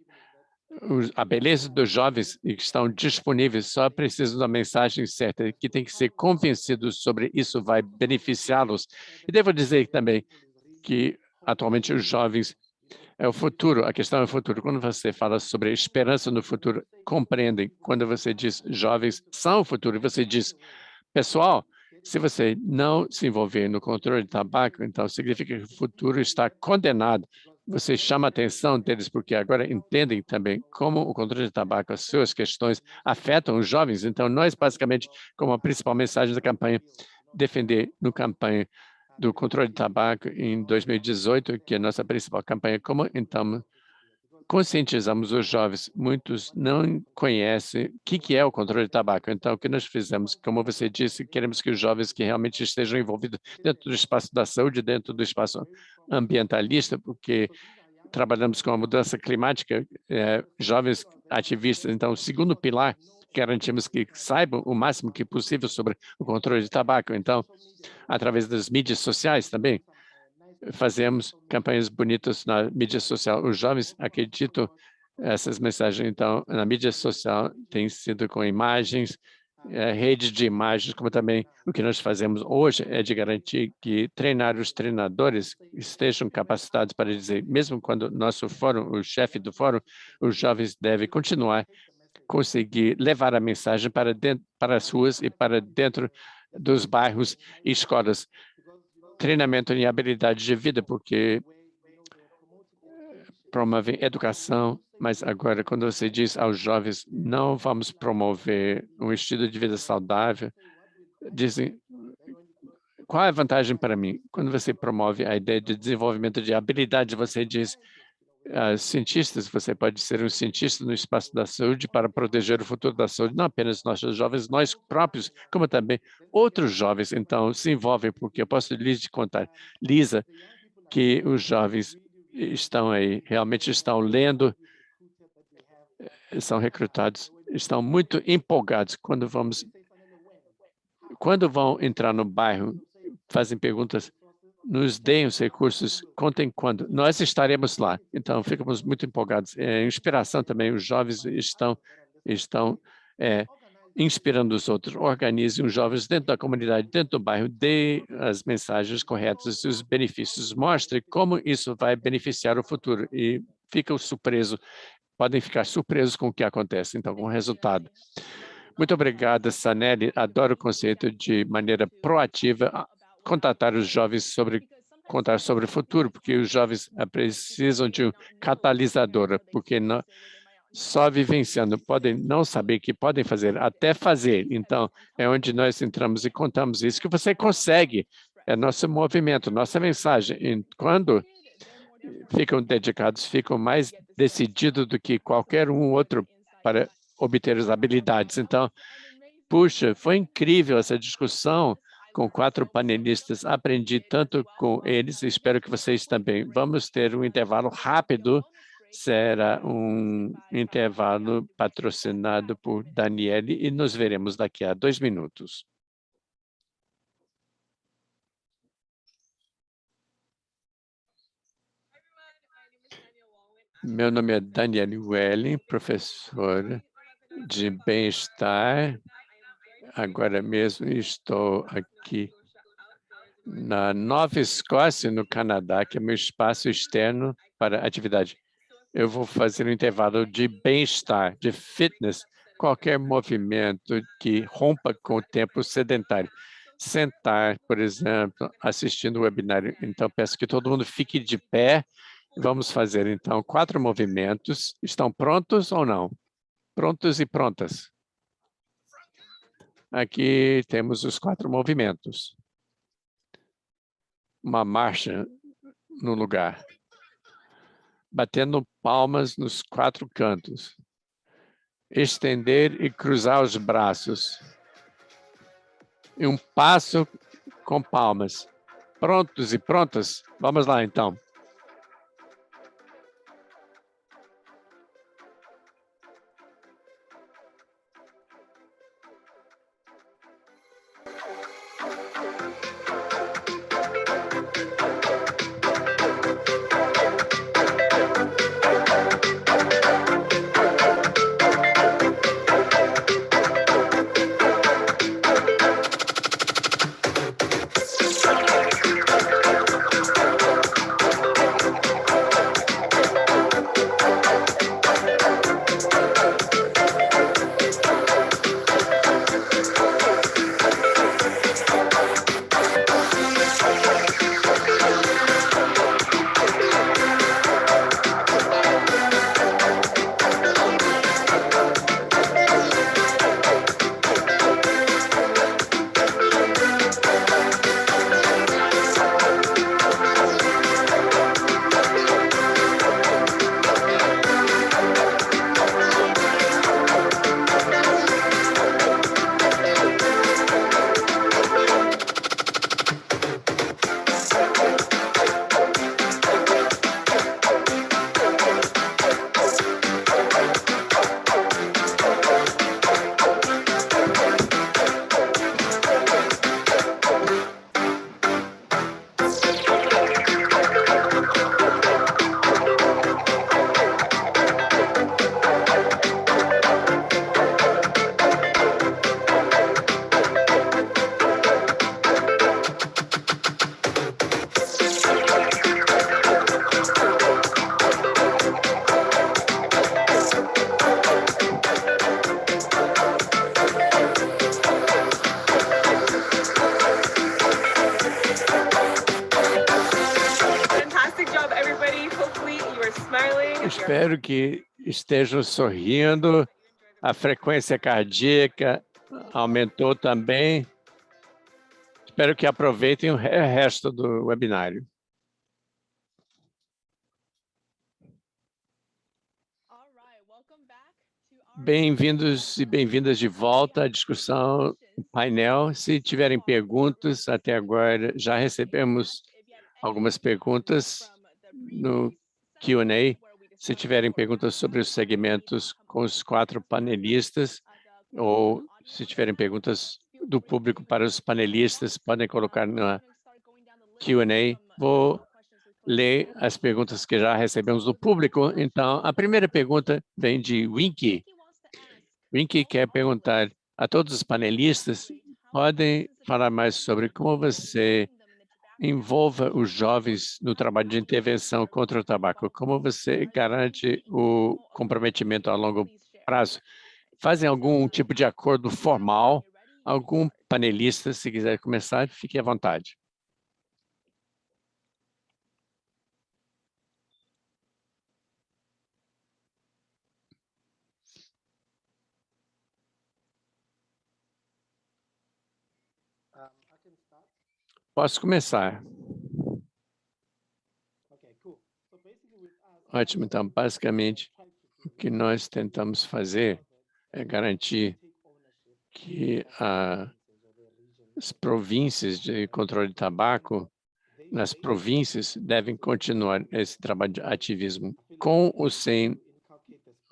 a beleza dos jovens que estão disponíveis só precisam da mensagem certa, que tem que ser convencidos sobre isso vai beneficiá-los. E devo dizer também que, atualmente, os jovens é o futuro, a questão é o futuro. Quando você fala sobre esperança no futuro, compreendem. Quando você diz jovens são o futuro, você diz, pessoal, se você não se envolver no controle de tabaco, então significa que o futuro está condenado. Você chama a atenção deles porque agora entendem também como o controle de tabaco, as suas questões afetam os jovens. Então, nós, basicamente, como a principal mensagem da campanha, defender no campanha do controle de tabaco em 2018, que é a nossa principal campanha, como então conscientizamos os jovens. Muitos não conhecem o que é o controle de tabaco. Então, o que nós fizemos, como você disse, queremos que os jovens que realmente estejam envolvidos dentro do espaço da saúde, dentro do espaço ambientalista, porque trabalhamos com a mudança climática, jovens ativistas. Então, o segundo pilar, garantimos que saibam o máximo que possível sobre o controle de tabaco. Então, através das mídias sociais também, fazemos campanhas bonitas na mídia social. Os jovens acreditam essas mensagens, então, na mídia social tem sido com imagens, rede de imagens, como também o que nós fazemos hoje é de garantir que treinar os treinadores estejam capacitados para dizer, mesmo quando nosso fórum, o chefe do fórum, os jovens devem continuar conseguir levar a mensagem para dentro, para as ruas e para dentro dos bairros e escolas. Treinamento em habilidade de vida, porque promovem educação, mas agora, quando você diz aos jovens, não vamos promover um estilo de vida saudável, dizem, qual é a vantagem para mim? Quando você promove a ideia de desenvolvimento de habilidade, você diz, cientistas, você pode ser um cientista no espaço da saúde para proteger o futuro da saúde, não apenas nossos jovens, nós próprios, como também outros jovens, então, se envolvem, porque eu posso lhes contar, Lisa, que os jovens estão aí, realmente estão lendo, são recrutados, estão muito empolgados quando vão entrar no bairro, fazem perguntas, nos deem os recursos, contem quando. Nós estaremos lá. Então, ficamos muito empolgados. Inspiração também, os jovens estão inspirando os outros. Organizem os jovens dentro da comunidade, dentro do bairro, dê as mensagens corretas e os benefícios. Mostre como isso vai beneficiar o futuro e ficam surpresos, podem ficar surpresos com o que acontece, então, com o resultado. Muito obrigada, Sanelli. Adoro o conceito de maneira proativa, contatar os jovens contar sobre o futuro, porque os jovens precisam de um catalisador, porque não, só vivenciando, podem não saber que podem fazer, até fazer. Então, é onde nós entramos e contamos isso, que você consegue, é nosso movimento, nossa mensagem. E quando ficam dedicados, ficam mais decididos do que qualquer um outro para obter as habilidades. Então, puxa, foi incrível essa discussão. com 4 panelistas, aprendi tanto com eles, espero que vocês também. Vamos ter um intervalo rápido, será um intervalo patrocinado por Daniele e nos veremos daqui a 2 minutos. Meu nome é Daniele Welling, professora de bem-estar. Agora mesmo estou aqui na Nova Escócia, no Canadá, que é meu espaço externo para atividade. Eu vou fazer um intervalo de bem-estar, de fitness, qualquer movimento que rompa com o tempo sedentário. Sentar, por exemplo, assistindo o webinário. Então, peço que todo mundo fique de pé. Vamos fazer, então, 4 movimentos. Estão prontos ou não? Prontos e prontas? Aqui temos os 4 movimentos. Uma marcha no lugar. Batendo palmas nos 4 cantos. Estender e cruzar os braços. E um passo com palmas. Prontos e prontas? Vamos lá, então. Espero que estejam sorrindo. A frequência cardíaca aumentou também. Espero que aproveitem o resto do webinário. Bem-vindos e bem-vindas de volta à discussão, painel. Se tiverem perguntas, até agora já recebemos algumas perguntas no Q&A. Se tiverem perguntas sobre os segmentos com os 4 panelistas, ou se tiverem perguntas do público para os panelistas, podem colocar na Q&A. Vou ler as perguntas que já recebemos do público. Então, a primeira pergunta vem de Winky. Winky quer perguntar a todos os panelistas, podem falar mais sobre como você envolva os jovens no trabalho de intervenção contra o tabaco? Como você garante o comprometimento a longo prazo? Fazem algum tipo de acordo formal? Algum panelista, se quiser começar, fique à vontade. Posso começar. Ótimo, então, basicamente, o que nós tentamos fazer é garantir que As províncias de controle de tabaco, nas províncias, devem continuar esse trabalho de ativismo. Com ou sem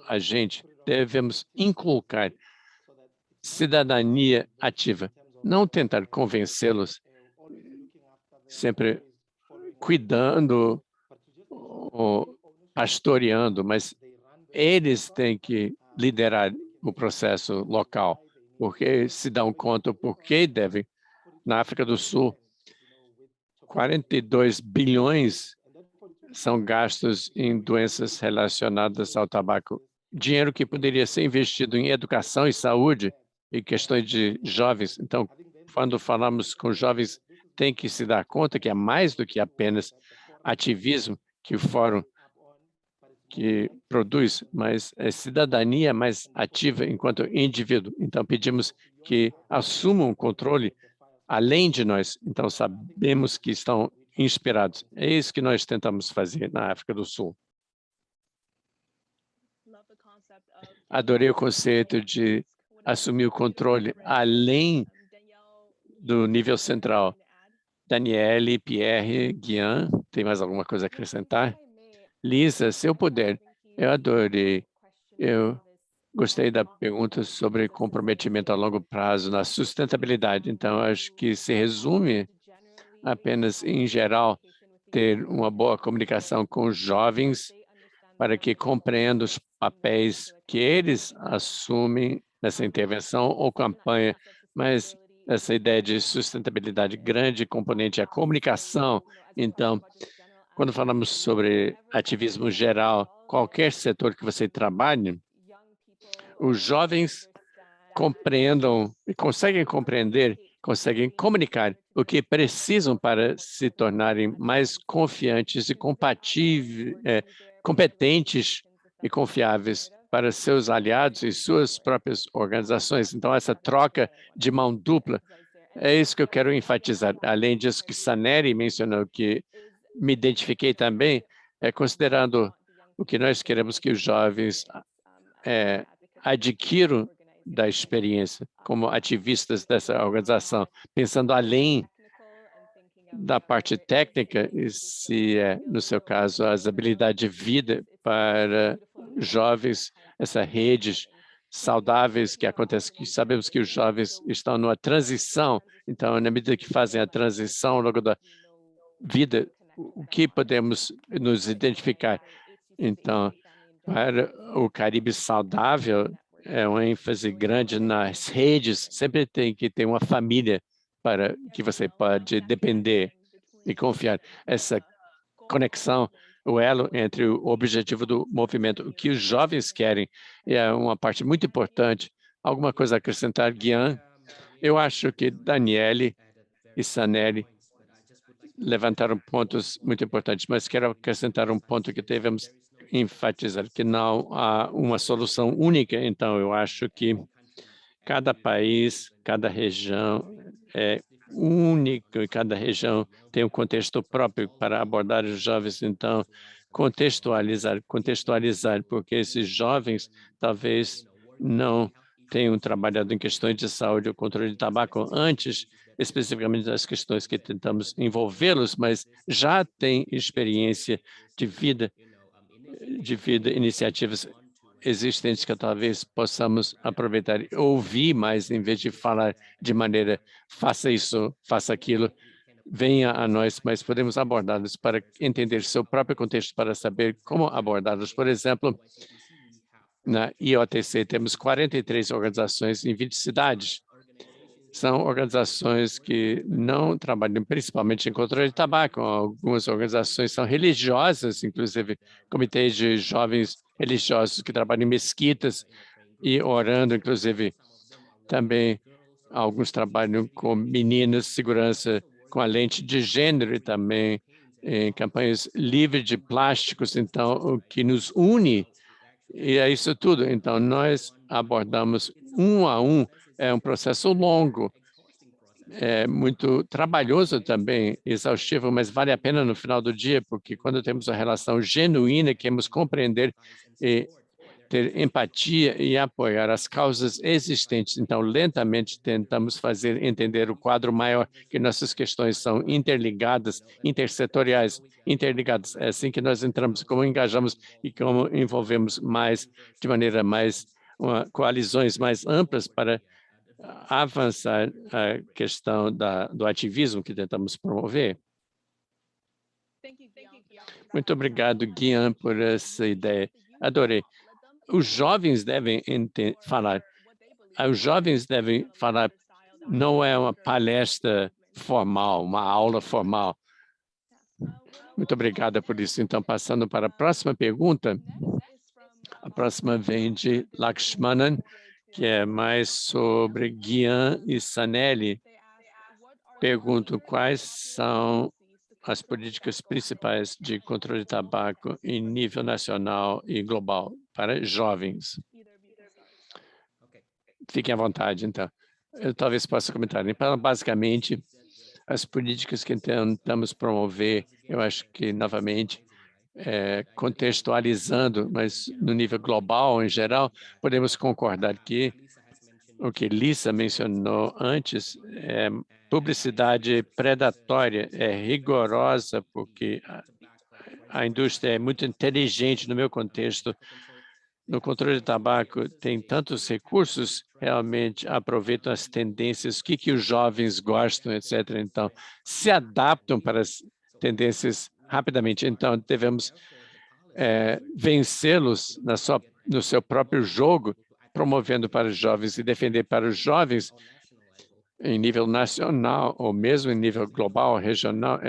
a gente, devemos inculcar cidadania ativa, não tentar convencê-los, sempre cuidando ou pastoreando, mas eles têm que liderar o processo local, porque se dão conta por que devem. Na África do Sul, 42 bilhões são gastos em doenças relacionadas ao tabaco. Dinheiro que poderia ser investido em educação e saúde e questões de jovens. Então, quando falamos com jovens, tem que se dar conta que é mais do que apenas ativismo que o fórum que produz, mas é cidadania mais ativa enquanto indivíduo. Então, pedimos que assumam o controle além de nós. Então, sabemos que estão inspirados. É isso que nós tentamos fazer na África do Sul. Adorei o conceito de assumir o controle além do nível central. Daniele, Pierre, Guian, tem mais alguma coisa a acrescentar? Lisa, se eu puder, eu adorei. Eu gostei da pergunta sobre comprometimento a longo prazo na sustentabilidade. Então, acho que se resume apenas, em geral, ter uma boa comunicação com os jovens para que compreendam os papéis que eles assumem nessa intervenção ou campanha, mas essa ideia de sustentabilidade, grande componente é a comunicação. Então, quando falamos sobre ativismo geral, qualquer setor que você trabalhe, os jovens compreendam e conseguem compreender, conseguem comunicar o que precisam para se tornarem mais confiantes e compatíveis, competentes e confiáveis para seus aliados e suas próprias organizações. Então, essa troca de mão dupla, é isso que eu quero enfatizar. Além disso que Saneri mencionou, que me identifiquei também, considerando o que nós queremos que os jovens adquiram da experiência como ativistas dessa organização, pensando além da parte técnica, e se no seu caso, as habilidades de vida para jovens, essas redes saudáveis que acontecem, que sabemos que os jovens estão numa transição, então, na medida que fazem a transição ao longo da vida, o que podemos nos identificar? Então, para o Caribe saudável, é uma ênfase grande nas redes, sempre tem que ter uma família para que você pode depender e confiar. Essa conexão, o elo entre o objetivo do movimento, o que os jovens querem, é uma parte muito importante. Alguma coisa a acrescentar, Guian? Eu acho que Daniele e Sanelli levantaram pontos muito importantes, mas quero acrescentar um ponto que devemos enfatizar, que não há uma solução única. Então, eu acho que cada país, cada região é único e cada região tem um contexto próprio para abordar os jovens. Então, contextualizar, porque esses jovens talvez não tenham trabalhado em questões de saúde ou controle de tabaco antes, especificamente das questões que tentamos envolvê-los, mas já têm experiência de vida, iniciativas existentes que talvez possamos aproveitar e ouvir mais, em vez de falar de maneira, faça isso, faça aquilo, venha a nós, mas podemos abordá-los para entender seu próprio contexto, para saber como abordá-los. Por exemplo, na IOTC temos 43 organizações em 20 cidades. São organizações que não trabalham principalmente em controle de tabaco. Algumas organizações são religiosas, inclusive comitês de jovens religiosos que trabalham em mesquitas e orando, inclusive também alguns trabalham com meninas, segurança com a lente de gênero e também em campanhas livres de plásticos. Então, o que nos une e é isso tudo. Então, nós abordamos um a um, é um processo longo, é muito trabalhoso também, exaustivo, mas vale a pena no final do dia, porque quando temos uma relação genuína, queremos compreender e ter empatia e apoiar as causas existentes. Então, lentamente, tentamos fazer entender o quadro maior, que nossas questões são interligadas, intersetoriais, interligadas. É assim que nós entramos, como engajamos e como envolvemos mais, de maneira mais, coalizões mais amplas para avançar a questão do ativismo que tentamos promover. Muito obrigado, Guian, por essa ideia. Adorei. Os jovens devem falar. Os jovens devem falar, não é uma palestra formal, uma aula formal. Muito obrigada por isso. Então, passando para a próxima pergunta. A próxima vem de Lakshmanan, que é mais sobre Guian e Sanelli. Pergunto quais são as políticas principais de controle de tabaco em nível nacional e global para jovens. Fiquem à vontade, então. Eu talvez possa comentar. Então, basicamente, as políticas que tentamos promover, eu acho que, novamente, contextualizando, mas no nível global, em geral, podemos concordar que o que Lisa mencionou antes é publicidade predatória, é rigorosa, porque a indústria é muito inteligente no meu contexto. No controle de tabaco, tem tantos recursos, realmente aproveitam as tendências, o que os jovens gostam, etc. Então, se adaptam para as tendências rapidamente. Então, devemos vencê-los no seu próprio jogo, promovendo para os jovens e defender para os jovens em nível nacional ou mesmo em nível global, regional,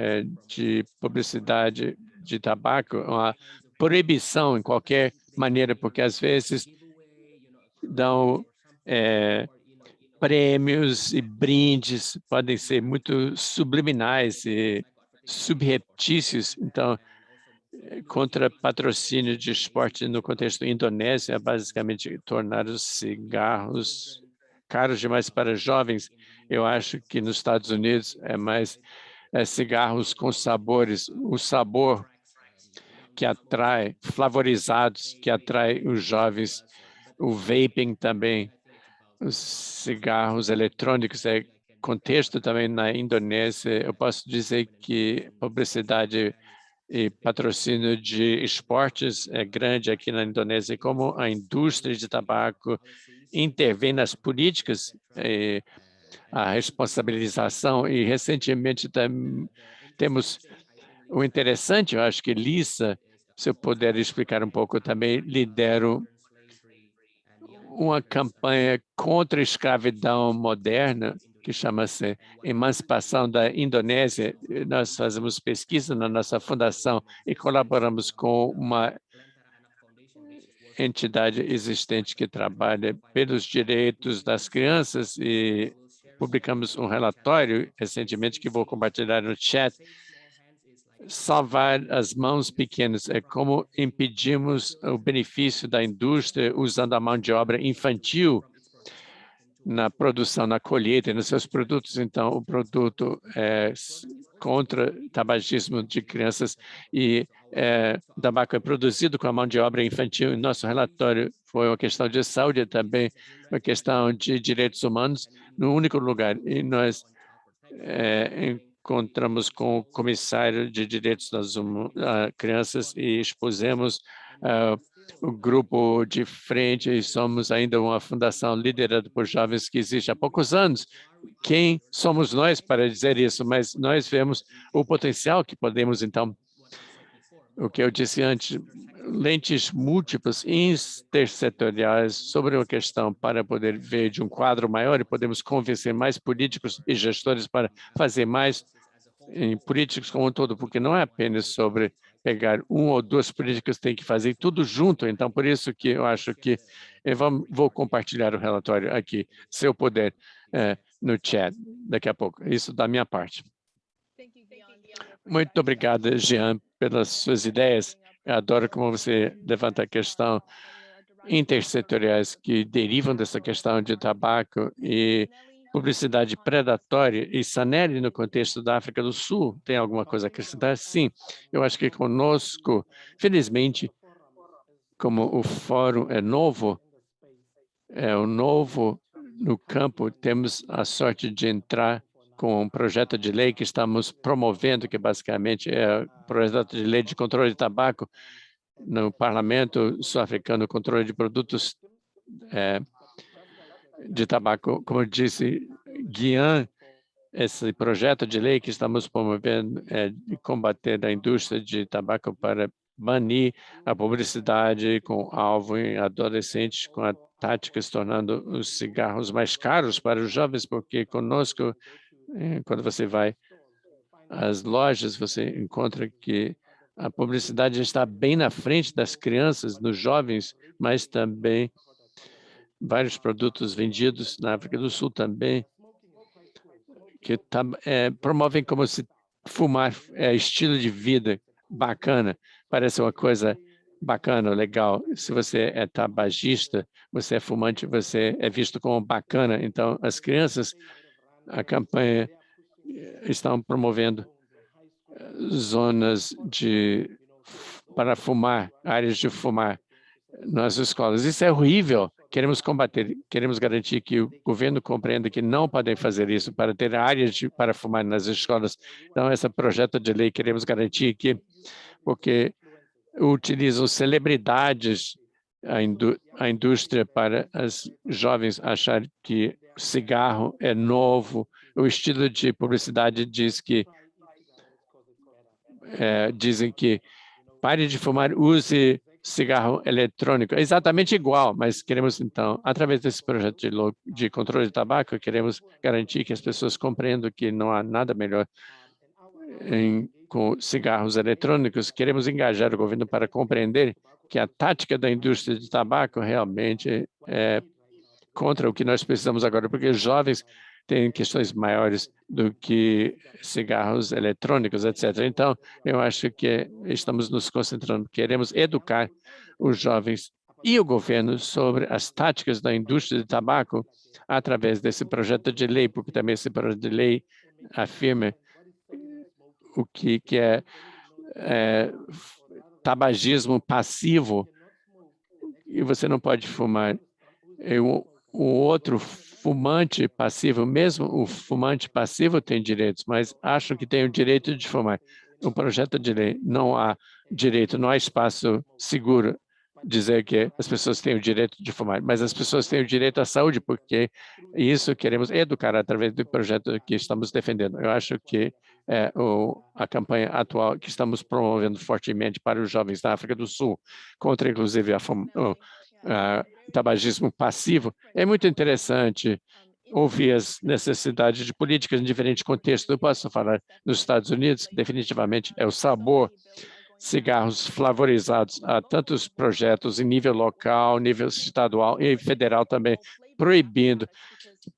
de publicidade de tabaco, uma proibição em qualquer maneira, porque às vezes dão prêmios e brindes, podem ser muito subliminais e subreptícios. Então, contra patrocínio de esporte no contexto indonésio, é basicamente tornar os cigarros caros demais para jovens. Eu acho que nos Estados Unidos é mais cigarros com sabores, o sabor que atrai, flavorizados, que atrai os jovens, o vaping também, os cigarros eletrônicos, contexto também na Indonésia. Eu posso dizer que publicidade e patrocínio de esportes é grande aqui na Indonésia, como a indústria de tabaco intervém nas políticas, a responsabilização, e recentemente temos o interessante, eu acho que Lisa, se eu puder explicar um pouco também, lidero uma campanha contra a escravidão moderna, que chama-se Emancipação da Indonésia. Nós fazemos pesquisa na nossa fundação e colaboramos com uma entidade existente que trabalha pelos direitos das crianças e publicamos um relatório recentemente que vou compartilhar no chat. Salvar as mãos pequenas é como impedimos o benefício da indústria usando a mão de obra infantil na produção, na colheita e nos seus produtos. Então, o produto é contra tabagismo de crianças e o tabaco é produzido com a mão de obra infantil. Em nosso relatório foi uma questão de saúde também, uma questão de direitos humanos no único lugar. E nós encontramos com o comissário de direitos das crianças e expusemos o grupo de frente, e somos ainda uma fundação liderada por jovens que existe há poucos anos. Quem somos nós para dizer isso? Mas nós vemos o potencial que podemos, então, o que eu disse antes, lentes múltiplas, intersetoriais sobre uma questão para poder ver de um quadro maior e podemos convencer mais políticos e gestores para fazer mais em políticos como um todo, porque não é apenas sobre pegar ou duas políticas, tem que fazer tudo junto. Então, por isso que eu acho que vou compartilhar o relatório aqui, se eu puder, no chat daqui a pouco. Isso da minha parte. Muito obrigado, Jean, pelas suas ideias. Eu adoro como você levanta a questão intersetoriais que derivam dessa questão de tabaco e publicidade predatória. E Sanelli, no contexto da África do Sul, tem alguma coisa a acrescentar? Sim, eu acho que conosco, felizmente, como o fórum é novo no campo, temos a sorte de entrar com um projeto de lei que estamos promovendo, que basicamente é o projeto de lei de controle de tabaco no Parlamento Sul-Africano, controle de produtos de tabaco. Como eu disse, Guian, esse projeto de lei que estamos promovendo é de combater a indústria de tabaco para banir a publicidade com alvo em adolescentes, com a tática se tornando os cigarros mais caros para os jovens, porque conosco, quando você vai às lojas, você encontra que a publicidade está bem na frente das crianças, dos jovens, mas também vários produtos vendidos na África do Sul também, que promovem como se fumar é estilo de vida bacana, parece uma coisa bacana, legal. Se você é tabagista, você é fumante, você é visto como bacana. Então, as crianças, a campanha estão promovendo zonas para fumar, áreas de fumar nas escolas. Isso é horrível. Queremos combater, queremos garantir que o governo compreenda que não podem fazer isso para ter áreas para fumar nas escolas. Então, esse projeto de lei queremos garantir que, porque utilizam celebridades, a indústria para as jovens achar que cigarro é novo. O estilo de publicidade dizem que pare de fumar, use cigarro eletrônico. É exatamente igual, mas queremos, então, através desse projeto de controle de tabaco, queremos garantir que as pessoas compreendam que não há nada melhor com cigarros eletrônicos. Queremos engajar o governo para compreender que a tática da indústria de tabaco realmente é contra o que nós precisamos agora, porque os jovens têm questões maiores do que cigarros eletrônicos, etc. Então, eu acho que estamos nos concentrando, queremos educar os jovens e o governo sobre as táticas da indústria de tabaco através desse projeto de lei, porque também esse projeto de lei afirma o que é tabagismo passivo, e você não pode fumar. O outro fumante passivo, mesmo o fumante passivo tem direitos, mas acham que tem o direito de fumar. O projeto de lei não há direito, não há espaço seguro dizer que as pessoas têm o direito de fumar, mas as pessoas têm o direito à saúde, porque isso queremos educar através do projeto que estamos defendendo. Eu acho que a campanha atual que estamos promovendo fortemente para os jovens da África do Sul, contra inclusive a tabagismo passivo, é muito interessante ouvir as necessidades de políticas em diferentes contextos. Eu posso falar nos Estados Unidos, definitivamente é o sabor, cigarros flavorizados. Há tantos projetos em nível local, nível estadual e federal também, proibindo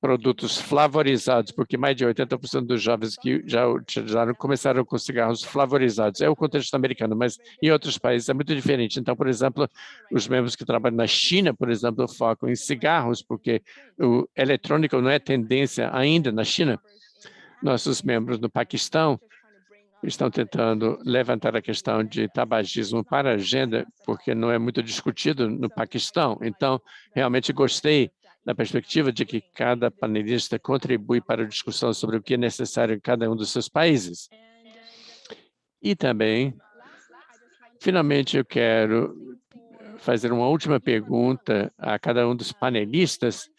produtos flavorizados, porque mais de 80% dos jovens que já utilizaram começaram com cigarros flavorizados. É o contexto americano, mas em outros países é muito diferente. Então, por exemplo, os membros que trabalham na China, por exemplo, focam em cigarros, porque o eletrônico não é tendência ainda na China. Nossos membros no Paquistão estão tentando levantar a questão de tabagismo para a agenda, porque não é muito discutido no Paquistão. Então, realmente gostei da perspectiva de que cada panelista contribui para a discussão sobre o que é necessário em cada um dos seus países. E também, finalmente, eu quero fazer uma última pergunta a cada um dos panelistas,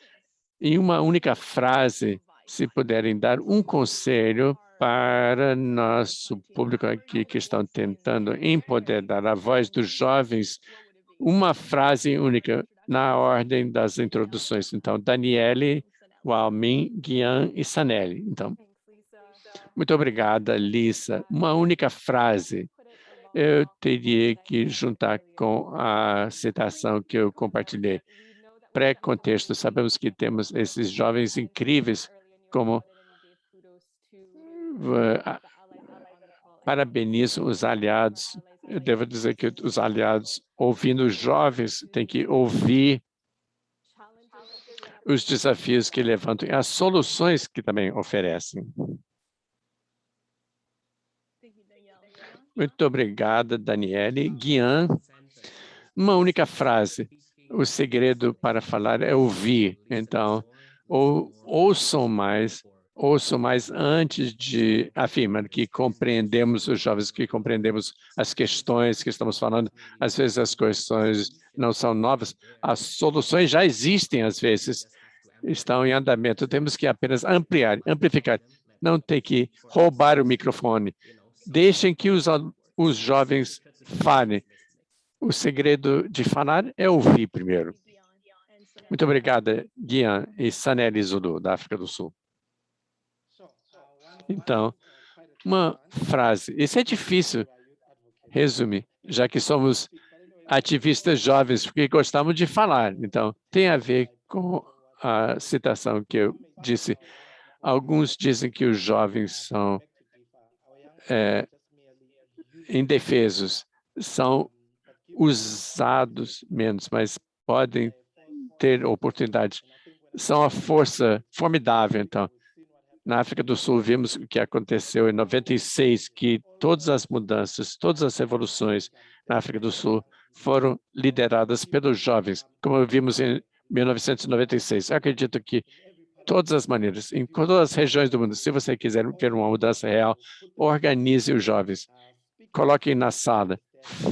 em uma única frase, se puderem dar um conselho para nosso público aqui que estão tentando empoderar a voz dos jovens, uma frase única na ordem das introduções. Então, Daniele, Walmin, Guian e Sanelli. Então, muito obrigada, Lisa. Uma única frase. Eu teria que juntar com a citação que eu compartilhei. Pré-contexto, sabemos que temos esses jovens incríveis como parabenizo os aliados. Eu devo dizer que os aliados, ouvindo os jovens, têm que ouvir os desafios que levantam e as soluções que também oferecem. Muito obrigada, Daniele. Guian, uma única frase. O segredo para falar é ouvir. Então, ouçam mais antes de afirmar que compreendemos os jovens, que compreendemos as questões que estamos falando. Às vezes as questões não são novas, as soluções já existem às vezes, estão em andamento. Temos que apenas amplificar, não ter que roubar o microfone. Deixem que os jovens falem. O segredo de falar é ouvir primeiro. Muito obrigada, Guian e Saneli Zulu, da África do Sul. Então, uma frase. Isso é difícil resumir, já que somos ativistas jovens, porque gostamos de falar. Então, tem a ver com a citação que eu disse. Alguns dizem que os jovens são indefesos, são usados menos, mas podem ter oportunidades. São a força formidável, então. Na África do Sul, vimos o que aconteceu em 96, que todas as mudanças, todas as revoluções na África do Sul foram lideradas pelos jovens, como vimos em 1996. Eu acredito que todas as maneiras, em todas as regiões do mundo, se você quiser ver uma mudança real, organize os jovens, coloquem na sala,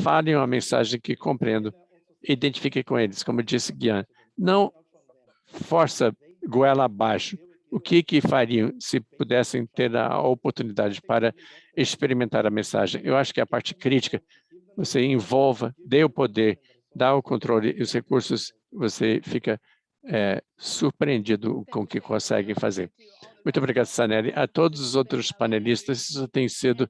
falem uma mensagem que compreendam, identifiquem com eles, como disse Guian. Não força goela abaixo. O que fariam se pudessem ter a oportunidade para experimentar a mensagem? Eu acho que a parte crítica, você envolva, dê o poder, dá o controle e os recursos, você fica surpreendido com o que conseguem fazer. Muito obrigado, Saneli. A todos os outros panelistas, isso tem sido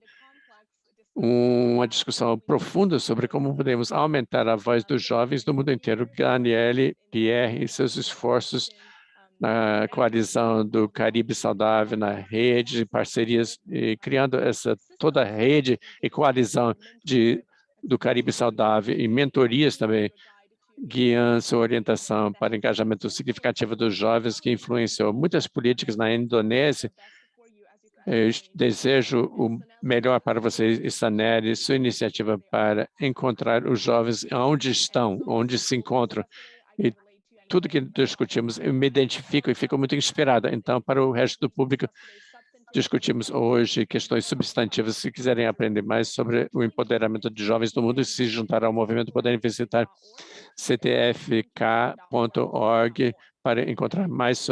uma discussão profunda sobre como podemos aumentar a voz dos jovens do mundo inteiro. Daniele, Pierre e seus esforços na coalizão do Caribe Saudável, na rede de parcerias, e criando toda a rede e coalizão do Caribe Saudável e mentorias também, guiando sua orientação para engajamento significativo dos jovens, que influenciou muitas políticas na Indonésia. Eu desejo o melhor para vocês e Saneli, sua iniciativa para encontrar os jovens onde estão, onde se encontram. E tudo que discutimos, eu me identifico e fico muito inspirada. Então, para o resto do público, discutimos hoje questões substantivas. Se quiserem aprender mais sobre o empoderamento de jovens no mundo e se juntar ao movimento, podem visitar ctfk.org para encontrar mais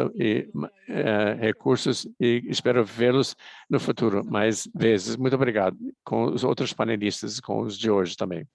recursos e espero vê-los no futuro mais vezes. Muito obrigado com os outros panelistas, com os de hoje também.